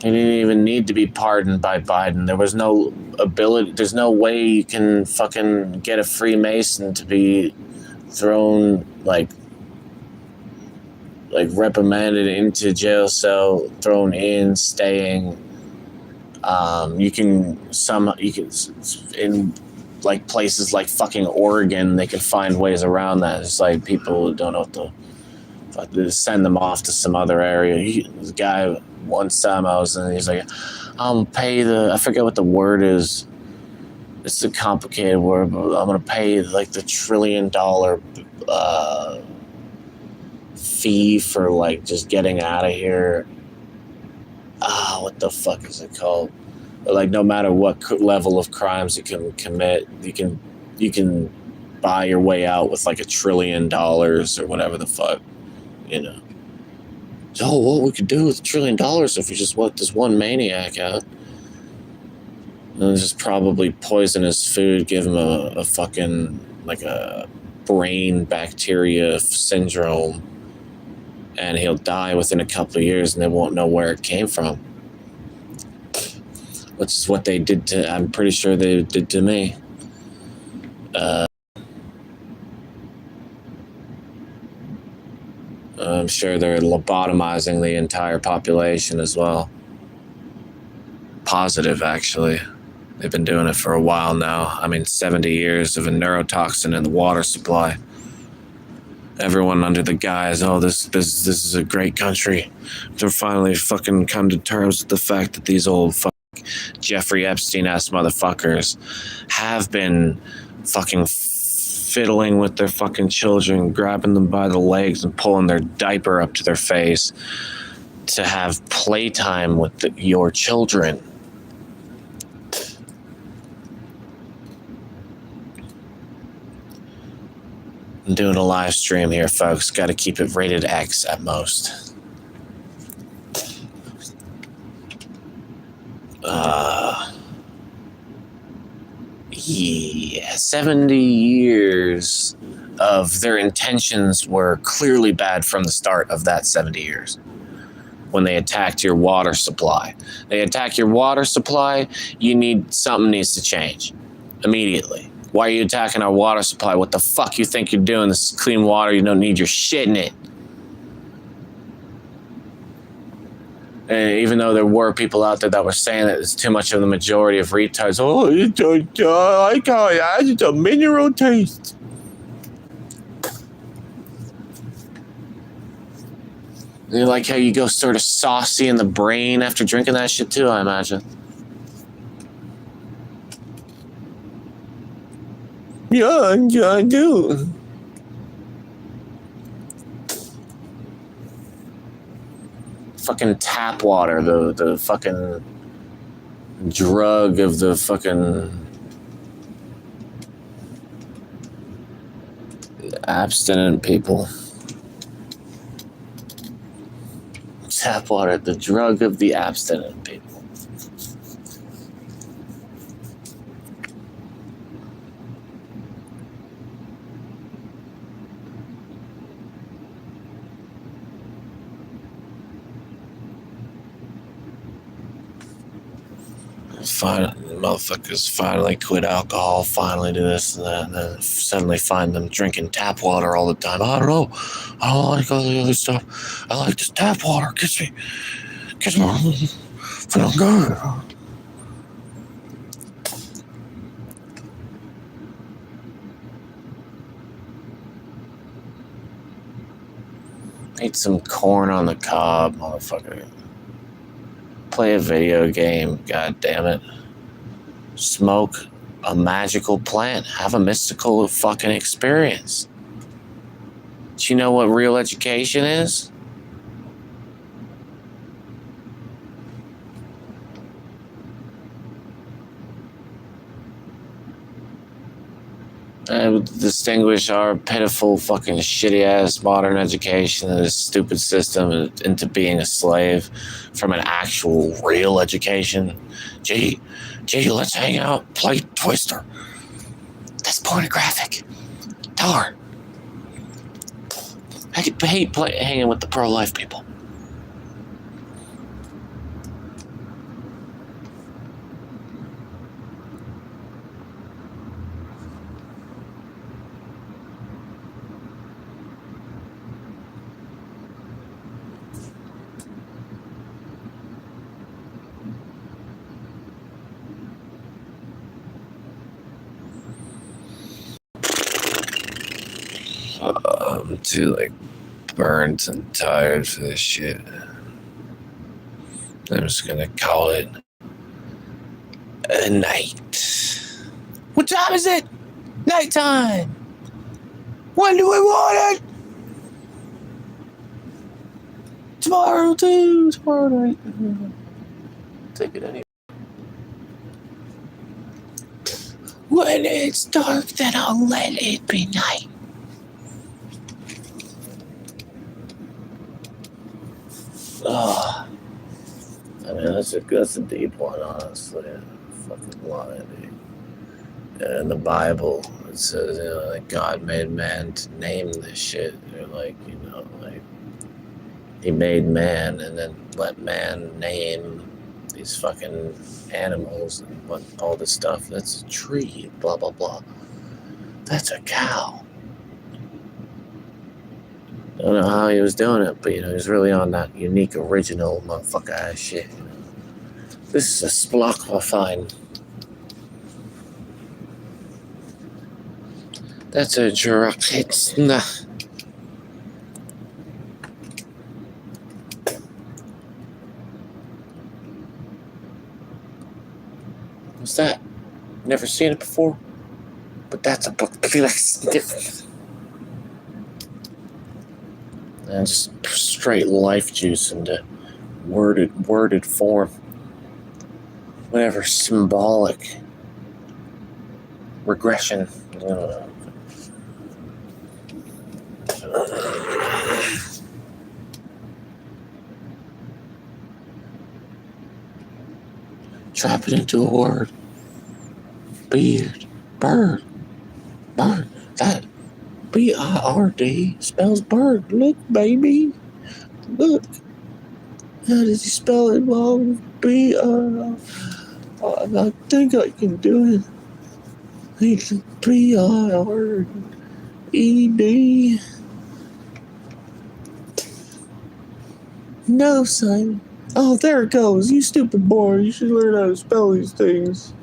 He didn't even need to be pardoned by Biden. There was no ability. There's no way you can fucking get a Freemason to be thrown reprimanded into jail cell, thrown in, staying. You can in places like fucking Oregon, they can find ways around that. It's like people who don't know what to send them off to some other area. This guy, one time I was in, he's like, I'm gonna pay I forget what the word is. It's a complicated word, but I'm gonna pay the $1 trillion fee for just getting out of here. What the fuck is it called? No matter what level of crimes you can commit, you can buy your way out with $1 trillion or whatever the fuck, So what we could do with $1 trillion if we just let this one maniac out? And just probably poisonous food, give him a fucking, like a brain bacteria syndrome, and he'll die within a couple of years and they won't know where it came from. Which is what they did to, I'm pretty sure they did to me. I'm sure they're lobotomizing the entire population as well. Positive, actually. They've been doing it for a while now. I mean, 70 years of a neurotoxin in the water supply. Everyone under the guise, oh, this is a great country. To finally fucking come to terms with the fact that these old Jeffrey Epstein-ass motherfuckers have been fucking fiddling with their fucking children, grabbing them by the legs and pulling their diaper up to their face to have playtime with your children. I'm doing a live stream here, folks. Got to keep it rated X at most. Yeah, 70 years of their intentions were clearly bad from the start of that 70 years. When they attacked your water supply. They attack your water supply, something needs to change immediately. Why are you attacking our water supply? What the fuck you think you're doing? This is clean water. You don't need your shit in it. And even though there were people out there that were saying that it's too much of the majority of retards. Oh, I call it. It's a mineral taste. And you like how you go sort of saucy in the brain after drinking that shit too, I imagine. Yeah, I do. Fucking tap water, the fucking drug of the fucking abstinent people. Tap water, the drug of the abstinent people. Motherfuckers finally quit alcohol, finally do this and that, and then suddenly find them drinking tap water all the time. I don't know. I don't like all the other stuff. I like this tap water. Gets me feeling good. Eat some corn on the cob, motherfucker. Play a video game, god damn it. Smoke a magical plant. Have a mystical fucking experience. Do you know what real education is? I would distinguish our pitiful fucking shitty ass modern education and this stupid system into being a slave from an actual real education. Gee, let's hang out, play Twister. That's pornographic. Darn. I hate hanging with the pro-life people. I'm too burnt and tired for this shit. I'm just gonna call it a night. What time is it? Nighttime. When do we want it? Tomorrow too. Tomorrow night. Take it anyway. When it's dark, then I'll let it be night. Oh, I mean, that's a deep one, honestly. fucking line. In the Bible, it says, like God made man to name this shit. They're like, like he made man and then let man name these fucking animals and all this stuff. That's a tree, blah, blah, blah. That's a cow. Don't know how he was doing it, but, he was really on that unique, original motherfucker ass shit. This is a splocklifine. That's a Jurakitzna. What's that? Never seen it before? But that's a book. And just straight life juice into worded form. Whatever, symbolic regression. Drop it into a word. Beard. Bird. That B-I-R-D spells bird. Look, baby. Look. How does he spell it wrong? I think I can do it. It's B-I-R-E-D. No, Simon. Oh, there it goes. You stupid boy. You should learn how to spell these things.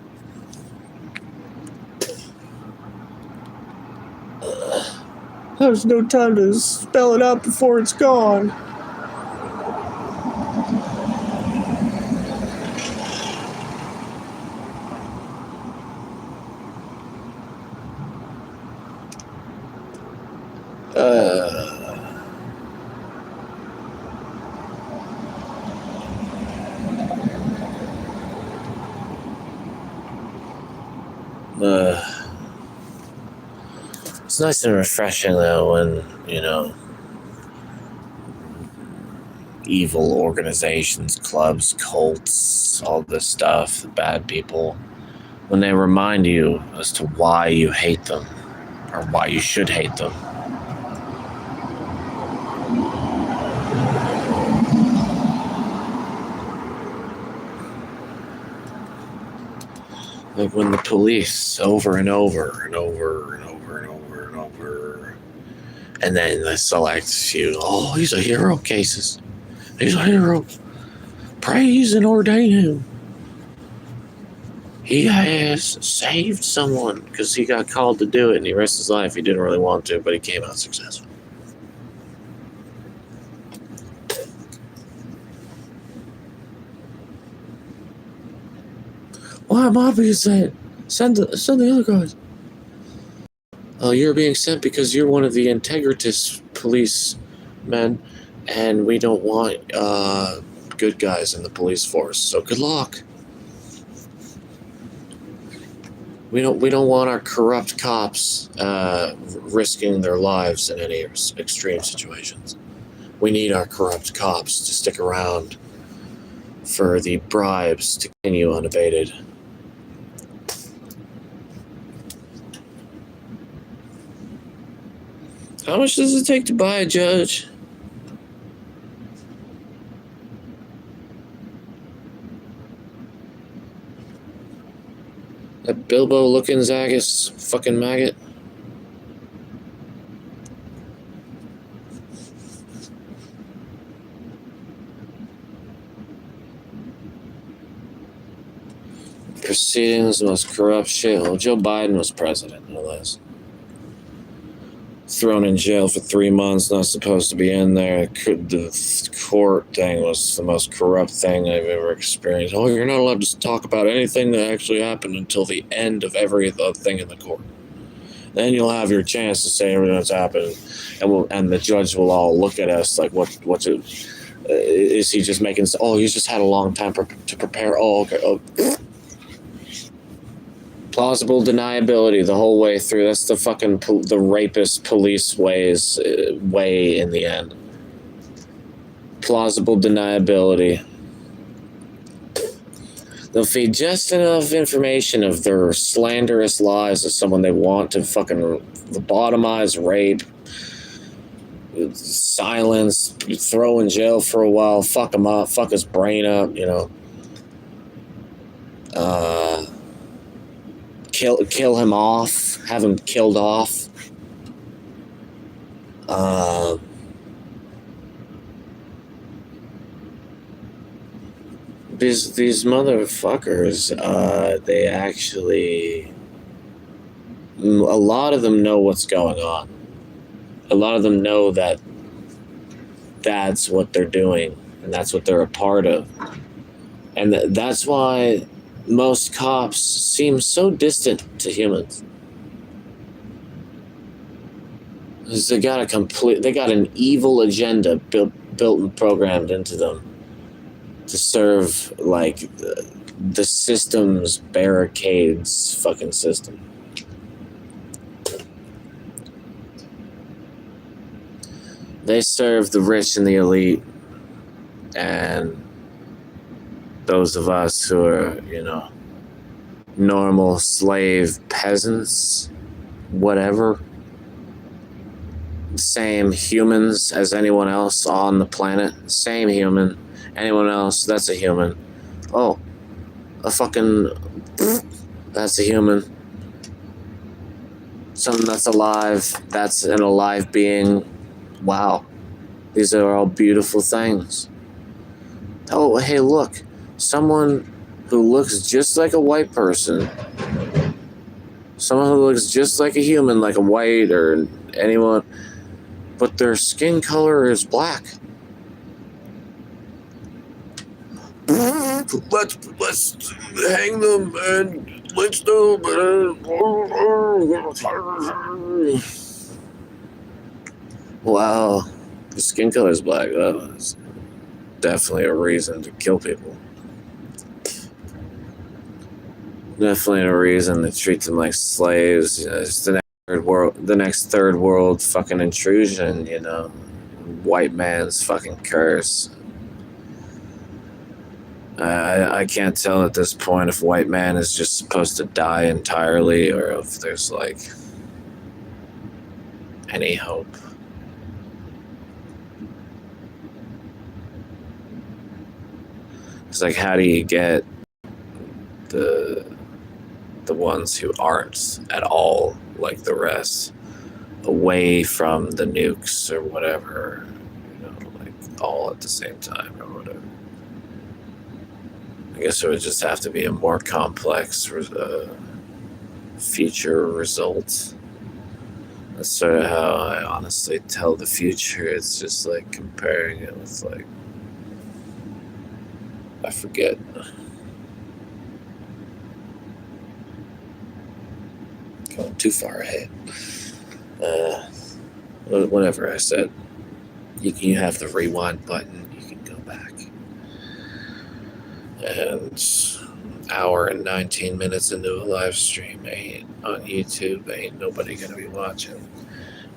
There's no time to spell it out before it's gone. It's nice and refreshing though when, evil organizations, clubs, cults, all this stuff, the bad people, when they remind you as to why you hate them or why you should hate them. Like when the police over and over and over and over and over and over, and then the select few, oh, he's a hero, cases. He's a hero. Praise and ordain him. He has saved someone because he got called to do it and he risked his life. He didn't really want to, but he came out successful. Why am I being sent? Send the other guys. Oh, you're being sent because you're one of the integritous policemen, and we don't want good guys in the police force. So good luck. We don't want our corrupt cops risking their lives in any extreme situations. We need our corrupt cops to stick around for the bribes to continue unabated. How much does it take to buy a judge? That Bilbo looking Zagus fucking maggot. Proceedings, the most corrupt shit. Well, Joe Biden was president, no less. Thrown in jail for 3 months, not supposed to be in there. The court thing was the most corrupt thing I've ever experienced. Oh, you're not allowed to talk about anything that actually happened until the end of every thing in the court. Then you'll have your chance to say everything that's happened, and the judge will all look at us like, is he just making? Oh, he's just had a long time to prepare. Oh, okay. Oh. Plausible deniability the whole way through. That's the fucking the rapist police way in the end. Plausible deniability. They'll feed just enough information of their slanderous lies of someone they want to fucking lobotomize, rape, silence, throw in jail for a while, fuck him up, fuck his brain up, you know. Kill him off, have him killed off. These motherfuckers, they actually, a lot of them know what's going on. A lot of them know that that's what they're doing, and that's what they're a part of. And that's why most cops seem so distant to humans. Because they got an evil agenda built and programmed into them to serve, like, the system's barricades fucking system. They serve the rich and the elite, and those of us who are, you know, normal slave peasants, whatever, same humans as anyone else on the planet, same human, anyone else, that's a human. Oh, that's a human. Something that's alive, that's an alive being. Wow, these are all beautiful things. Oh, hey, look, someone who looks just like a white person, someone who looks just like a human, like a white or anyone, but their skin color is black. Let's hang them and lynch them. Wow, the skin color is black. That's definitely a reason to kill people. Definitely a reason to treat them like slaves. You know, it's the next third world fucking intrusion. You know, white man's fucking curse. I can't tell at this point if white man is just supposed to die entirely or if there's like any hope. It's like, how do you get the ones who aren't at all like the rest away from the nukes or whatever, you know, like all at the same time or whatever? I guess it would just have to be a more complex future result. That's sort of how I honestly tell the future. It's just like comparing it with, like, I forget. Going too far ahead. Whatever I said, you have the rewind button. You can go back. And hour and 19 minutes into a live stream on YouTube, ain't nobody gonna be watching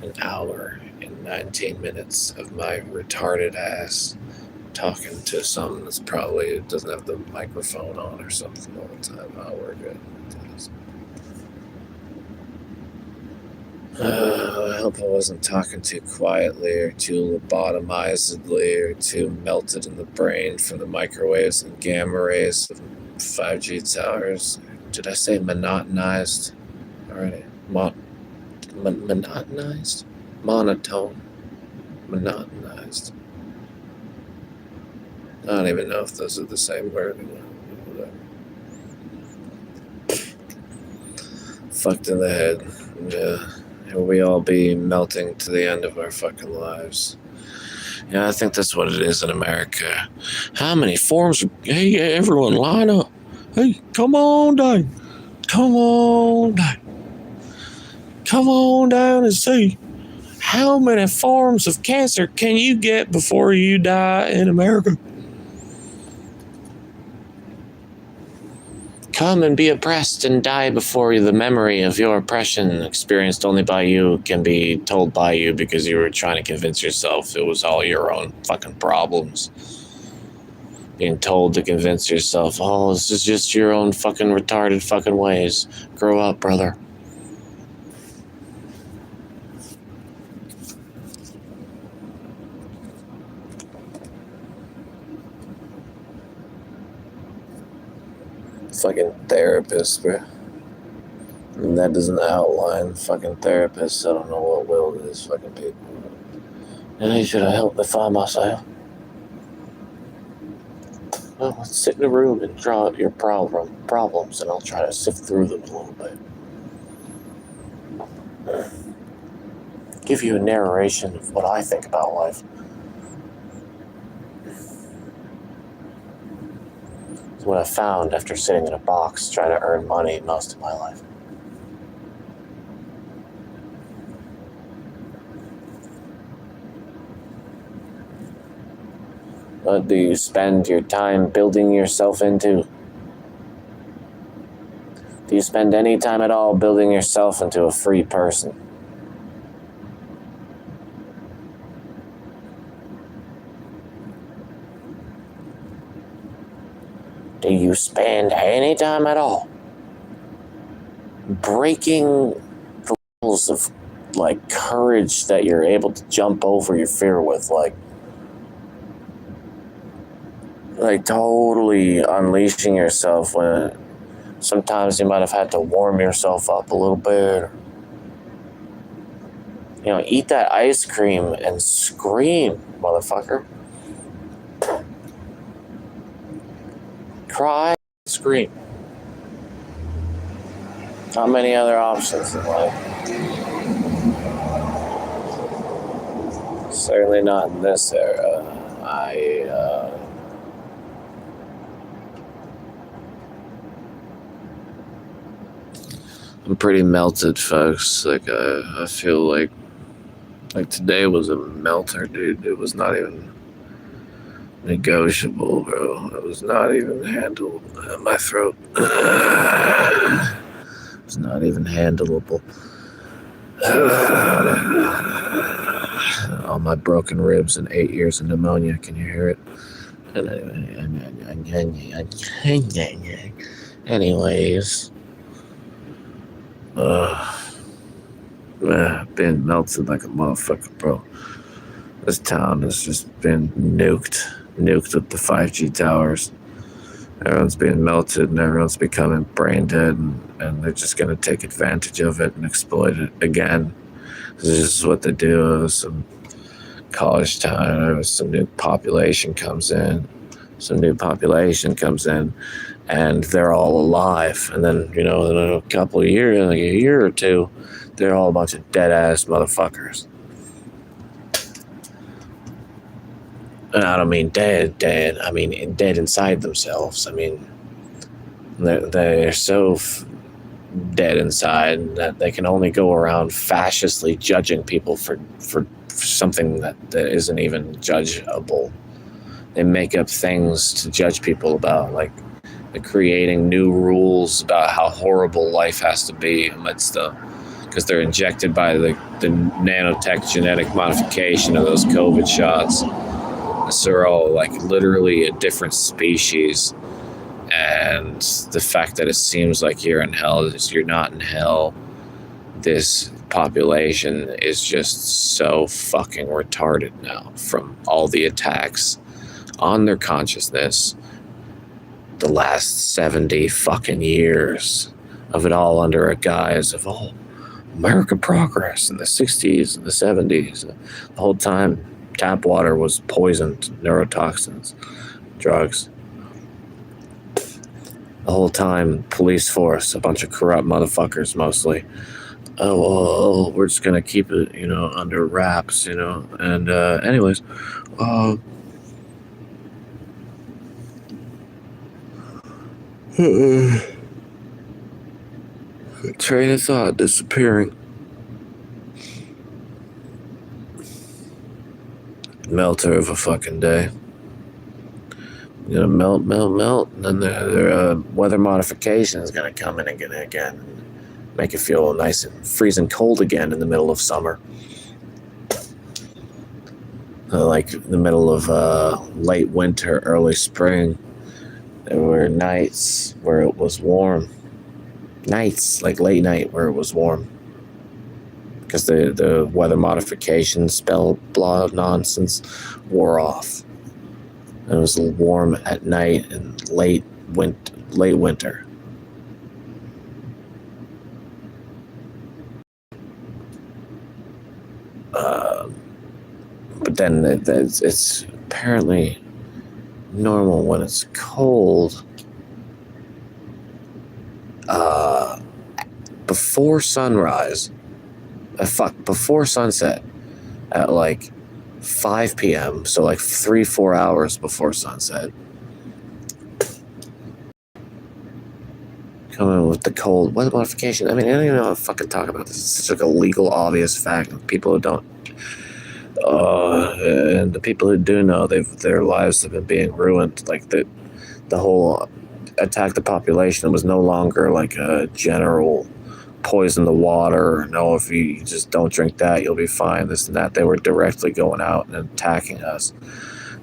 an hour and 19 minutes of my retarded ass talking to someone that's probably doesn't have the microphone on or something all the time. Oh, we're good. I hope I wasn't talking too quietly or too lobotomizedly or too melted in the brain from the microwaves and gamma rays of 5G towers. Did I say monotonized already? Monotonized? Monotone. Monotonized. I don't even know if those are the same word. Fucked in the head. Yeah. We all be melting to the end of our fucking lives. Yeah, I think that's what it is in America. How many forms? Hey, everyone, line up. Hey, come on down. Come on down. Come on down and see how many forms of cancer can you get before you die in America. Come and be oppressed and die before the memory of your oppression experienced only by you can be told by you because you were trying to convince yourself it was all your own fucking problems. being told to convince yourself, oh, this is just your own fucking retarded fucking ways. Grow up, brother. Fucking therapist, bro. And that doesn't outline fucking therapists. I don't know what will to these fucking people. And they should have helped me find myself. Well, let's sit in a room and draw out your problems, and I'll try to sift through them a little bit. Give you a narration of what I think about life. It's what I found after sitting in a box trying to earn money most of my life. What do you spend your time building yourself into? Do you spend any time at all building yourself into a free person? Do you spend any time at all breaking the levels of, like, courage that you're able to jump over your fear with, like totally unleashing yourself when sometimes you might have had to warm yourself up a little bit. You know, eat that ice cream and scream, motherfucker. Cry, scream. Not many other options in life. Certainly not in this era. I'm pretty melted, folks. Like, I feel like today was a melter, dude. It was not even negotiable, bro. It was not even handled. My throat. It was not even handleable. All my broken ribs and 8 years of pneumonia. Can you hear it? Anyways. Been melted like a motherfucker, bro. This town has just been nuked with the 5G towers. Everyone's being melted and everyone's becoming brain dead, and they're just going to take advantage of it and exploit it again. This is what they do. Some college town, some new population comes in, and they're all alive. And then, in a couple of years, like a year or two, they're all a bunch of dead-ass motherfuckers. And I don't mean dead. I mean dead inside themselves. I mean, they're so dead inside that they can only go around fascistly judging people for something that isn't even judgeable. They make up things to judge people about, like they're creating new rules about how horrible life has to be amidst them, because they're injected by the nanotech genetic modification of those COVID shots. So they're all like literally a different species. And the fact that it seems like you're in hell is you're not in hell. This population is just so fucking retarded now from all the attacks on their consciousness the last 70 fucking years of it all under a guise of American progress in the 60s and the 70s. The whole time tap water was poisoned, neurotoxins, drugs. The whole time, police force, a bunch of corrupt motherfuckers mostly. We're just gonna keep it, under wraps, And anyways, train of thought disappearing. Melter of a fucking day. Melt, and then their weather modification is gonna come in again, make it feel nice and freezing cold again in the middle of summer. Like in the middle of late winter, early spring, there were nights where it was warm. Nights, like late night, where it was warm. Because the weather modification spell blah nonsense wore off. It was warm at night and late winter. But then it's apparently normal when it's cold. Before sunrise, before sunset, at like 5 p.m. So like 3-4 hours before sunset. Coming with the cold weather modification. I mean, I don't even know how to fucking talk about this. It's such like a legal, obvious fact. People who don't, and the people who do know, their lives have been being ruined. Like the whole attack the population was no longer like a general poison the water. No, if you just don't drink that, you'll be fine. This and that. They were directly going out and attacking us.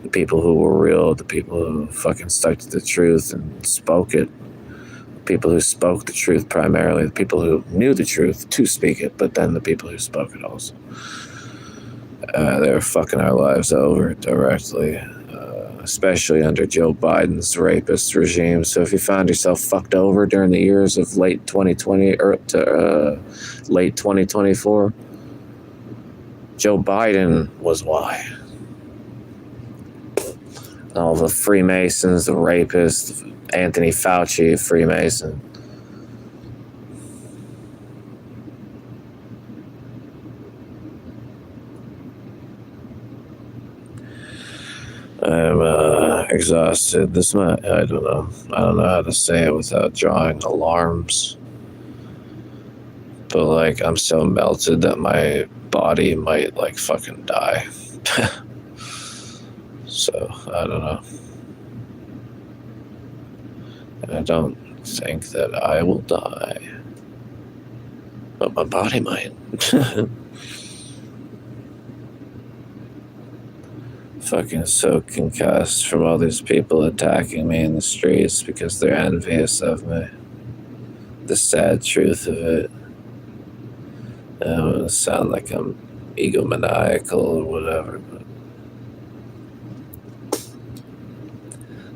The people who were real, the people who fucking stuck to the truth and spoke it. People who spoke the truth primarily, the people who knew the truth to speak it, but then the people who spoke it also. They were fucking our lives over directly, especially under Joe Biden's rapist regime. So if you found yourself fucked over during the years of late 2020 or late 2024, Joe Biden was why. All the Freemasons, the rapists, Anthony Fauci, Freemason. I'm exhausted. I don't know. I don't know how to say it without drawing alarms. But like, I'm so melted that my body might like fucking die. So I don't know. I don't think that I will die, but my body might. Fucking so concussed from all these people attacking me in the streets because they're envious of me. The sad truth of it. I don't want to sound like I'm egomaniacal or whatever, but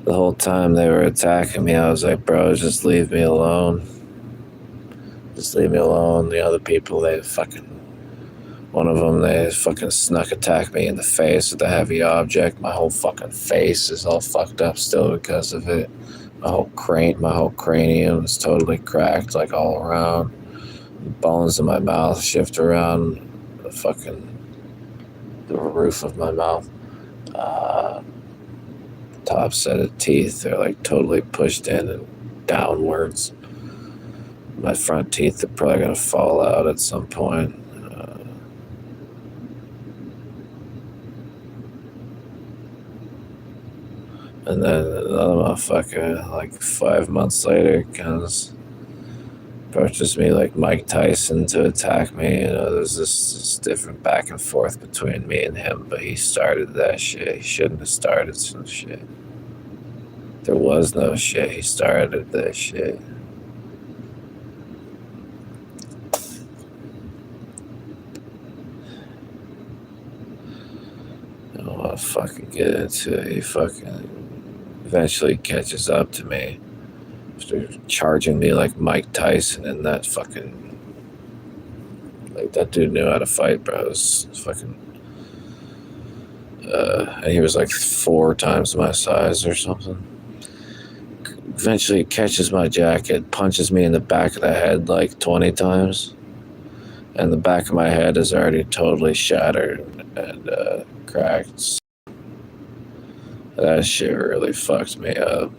the whole time they were attacking me, I was like, bro, just leave me alone. Just leave me alone. The other people, one of them, they fucking snuck attacked me in the face with a heavy object. My whole fucking face is all fucked up still because of it. My whole cranium is totally cracked, like all around. The bones in my mouth shift around the roof of my mouth. Top set of teeth, they're like totally pushed in and downwards. My front teeth are probably gonna fall out at some point. And then another motherfucker, like 5 months later, comes approaches me like Mike Tyson to attack me. You know, there's this different back and forth between me and him, but he started that shit. He shouldn't have started some shit. There was no shit. He started that shit. I don't want to fucking get into it. He fucking eventually catches up to me after charging me like Mike Tyson and that fucking. Like, that dude knew how to fight, bro. It was fucking. And he was like 4 times my size or something. Eventually catches my jacket, punches me in the back of the head like 20 times. And the back of my head is already totally shattered and cracked. That shit really fucked me up.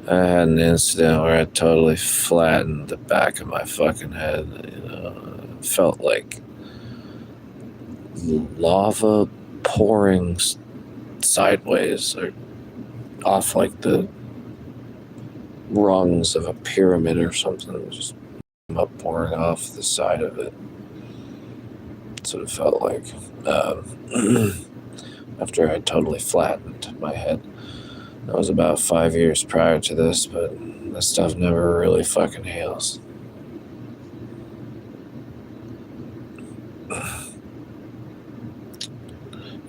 I had an incident where I totally flattened the back of my fucking head. You know, it felt like lava pouring sideways or off like the rungs of a pyramid or something, just up pouring off the side of it. That's what it felt like. After I totally flattened my head. That was about 5 years prior to this, but this stuff never really fucking heals.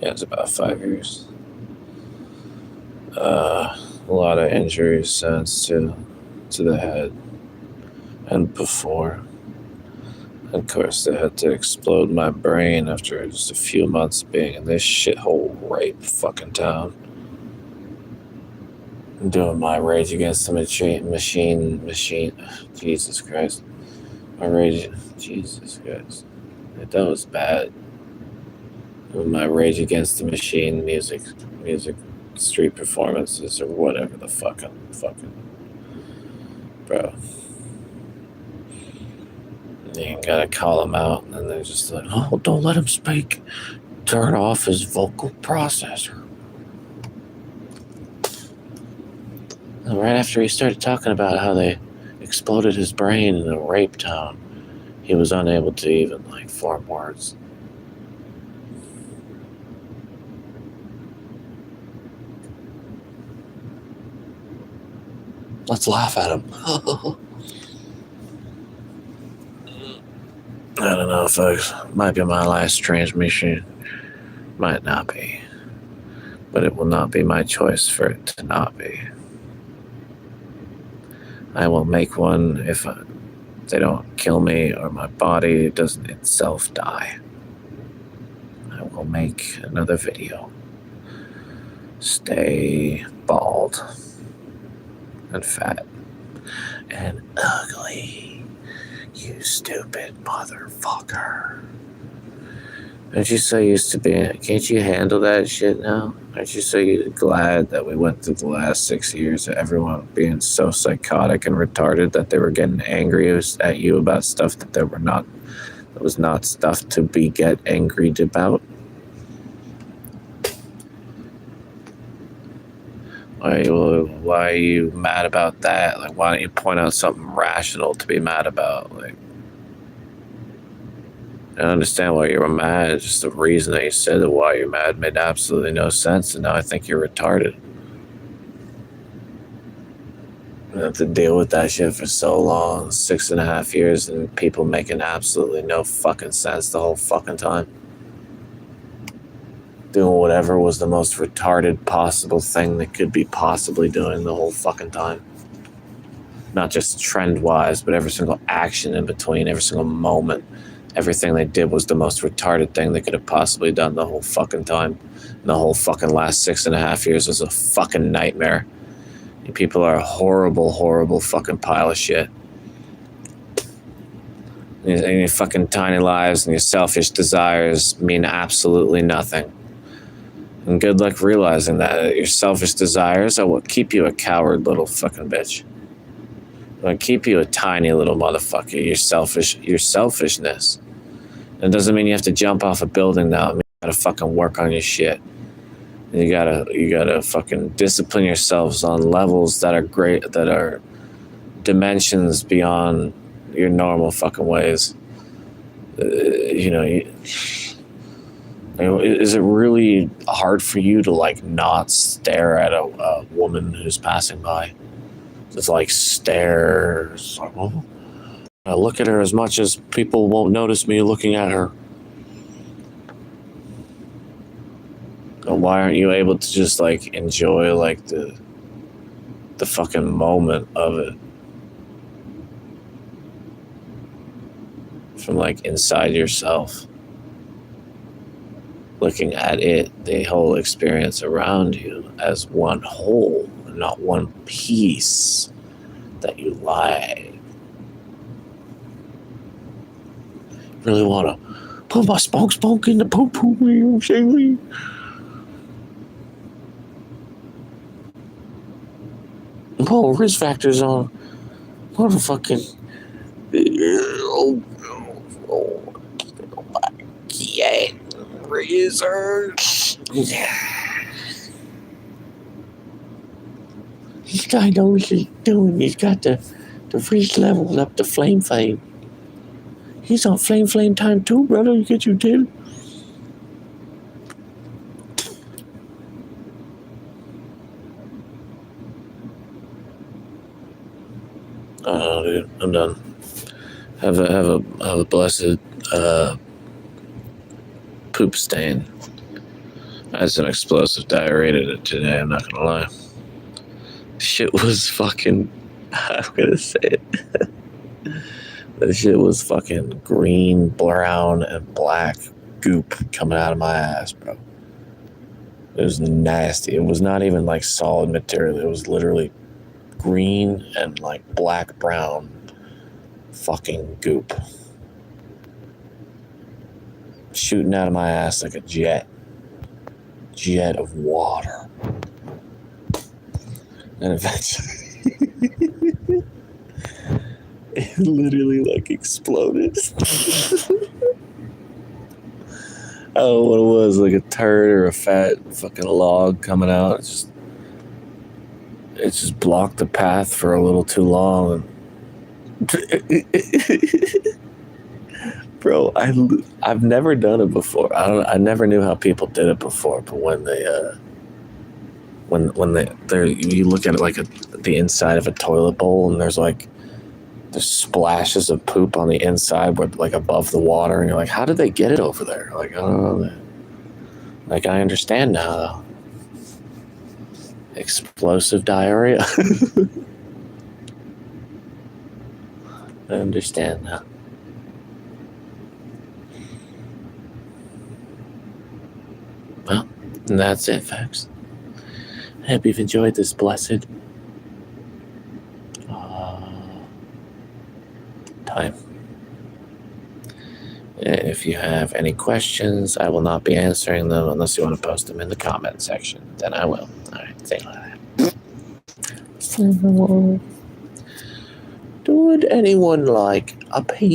Yeah, it's about 5 years. A lot of injuries since to the head and before. Of course, they had to explode my brain after just a few months being in this shithole rape fucking town. Doing my Rage Against the Machine. Jesus Christ. Jesus Christ. That was bad. My Rage Against the Machine music street performances or whatever the fucking bro. You gotta call them out, and then they're just like, oh, don't let him speak. Turn off his vocal processor. And right after he started talking about how they exploded his brain in a rape town, he was unable to even form words. Let's laugh at him. I don't know, folks. Might be my last transmission. Might not be. But it will not be my choice for it to not be. I will make one if they don't kill me or my body doesn't itself die. I will make another video. Stay bald and fat and ugly. You stupid motherfucker. Aren't you so used to being... Can't you handle that shit now? Aren't you so glad that we went through the last 6 years of everyone being so psychotic and retarded that they were getting angry at you about stuff that was not stuff to get angry about? Why are you mad about that? Why don't you point out something rational to be mad about? I don't understand why you were mad. It's just the reason that you said that why you're mad made absolutely no sense, and now I think you're retarded. I have to deal with that shit for so long, 6.5 years, and people making absolutely no fucking sense the whole fucking time. Doing whatever was the most retarded possible thing they could be possibly doing the whole fucking time. Not just trend-wise, but every single action in between, every single moment. Everything they did was the most retarded thing they could have possibly done the whole fucking time. And the whole fucking last 6.5 years was a fucking nightmare. You people are a horrible, horrible fucking pile of shit. And your fucking tiny lives and your selfish desires mean absolutely nothing. And good luck realizing that your selfish desires are what keep you a coward little fucking bitch. What keep you a tiny little motherfucker. Your selfishness. It doesn't mean you have to jump off a building now. It means you gotta fucking work on your shit. And you gotta fucking discipline yourselves on levels that are great, that are dimensions beyond your normal fucking ways. Is it really hard for you to not stare at a woman who's passing by? Just stare. I look at her as much as people won't notice me looking at her. And why aren't you able to just enjoy the fucking moment of it? From inside yourself. Looking at it, the whole experience around you as one whole, not one piece that you like. Really want to put my spunk in the poo-poo wheel, Shaylee. Oh, risk factors on motherfucking. Yeah, research. This guy knows what he's doing. He's got the freeze level up to flame. He's on flame time too, brother. You get your tail. Oh, dude, I'm done. Have a blessed poop stain. I had some explosive diarrhea today. I'm not gonna lie. Shit was fucking. I'm gonna say it. That shit was fucking green, brown, and black goop coming out of my ass, bro. It was nasty. It was not even like solid material. It was literally green and like black brown fucking goop shooting out of my ass like a jet of water. And eventually it literally like exploded. I don't know what it was, like a turd or a fat fucking log coming out. It just blocked the path for a little too long. Bro, I've never done it before. I never knew how people did it before. But when you look at it like the inside of a toilet bowl, and there's splashes of poop on the inside, where like above the water, and you're like, how did they get it over there? Like, I don't know. Like, I understand now, though. Explosive diarrhea. I understand now. Well, that's it, folks. I hope you've enjoyed this blessed time. If you have any questions, I will not be answering them unless you want to post them in the comment section. Then I will. All right, say that. Would anyone like a piece?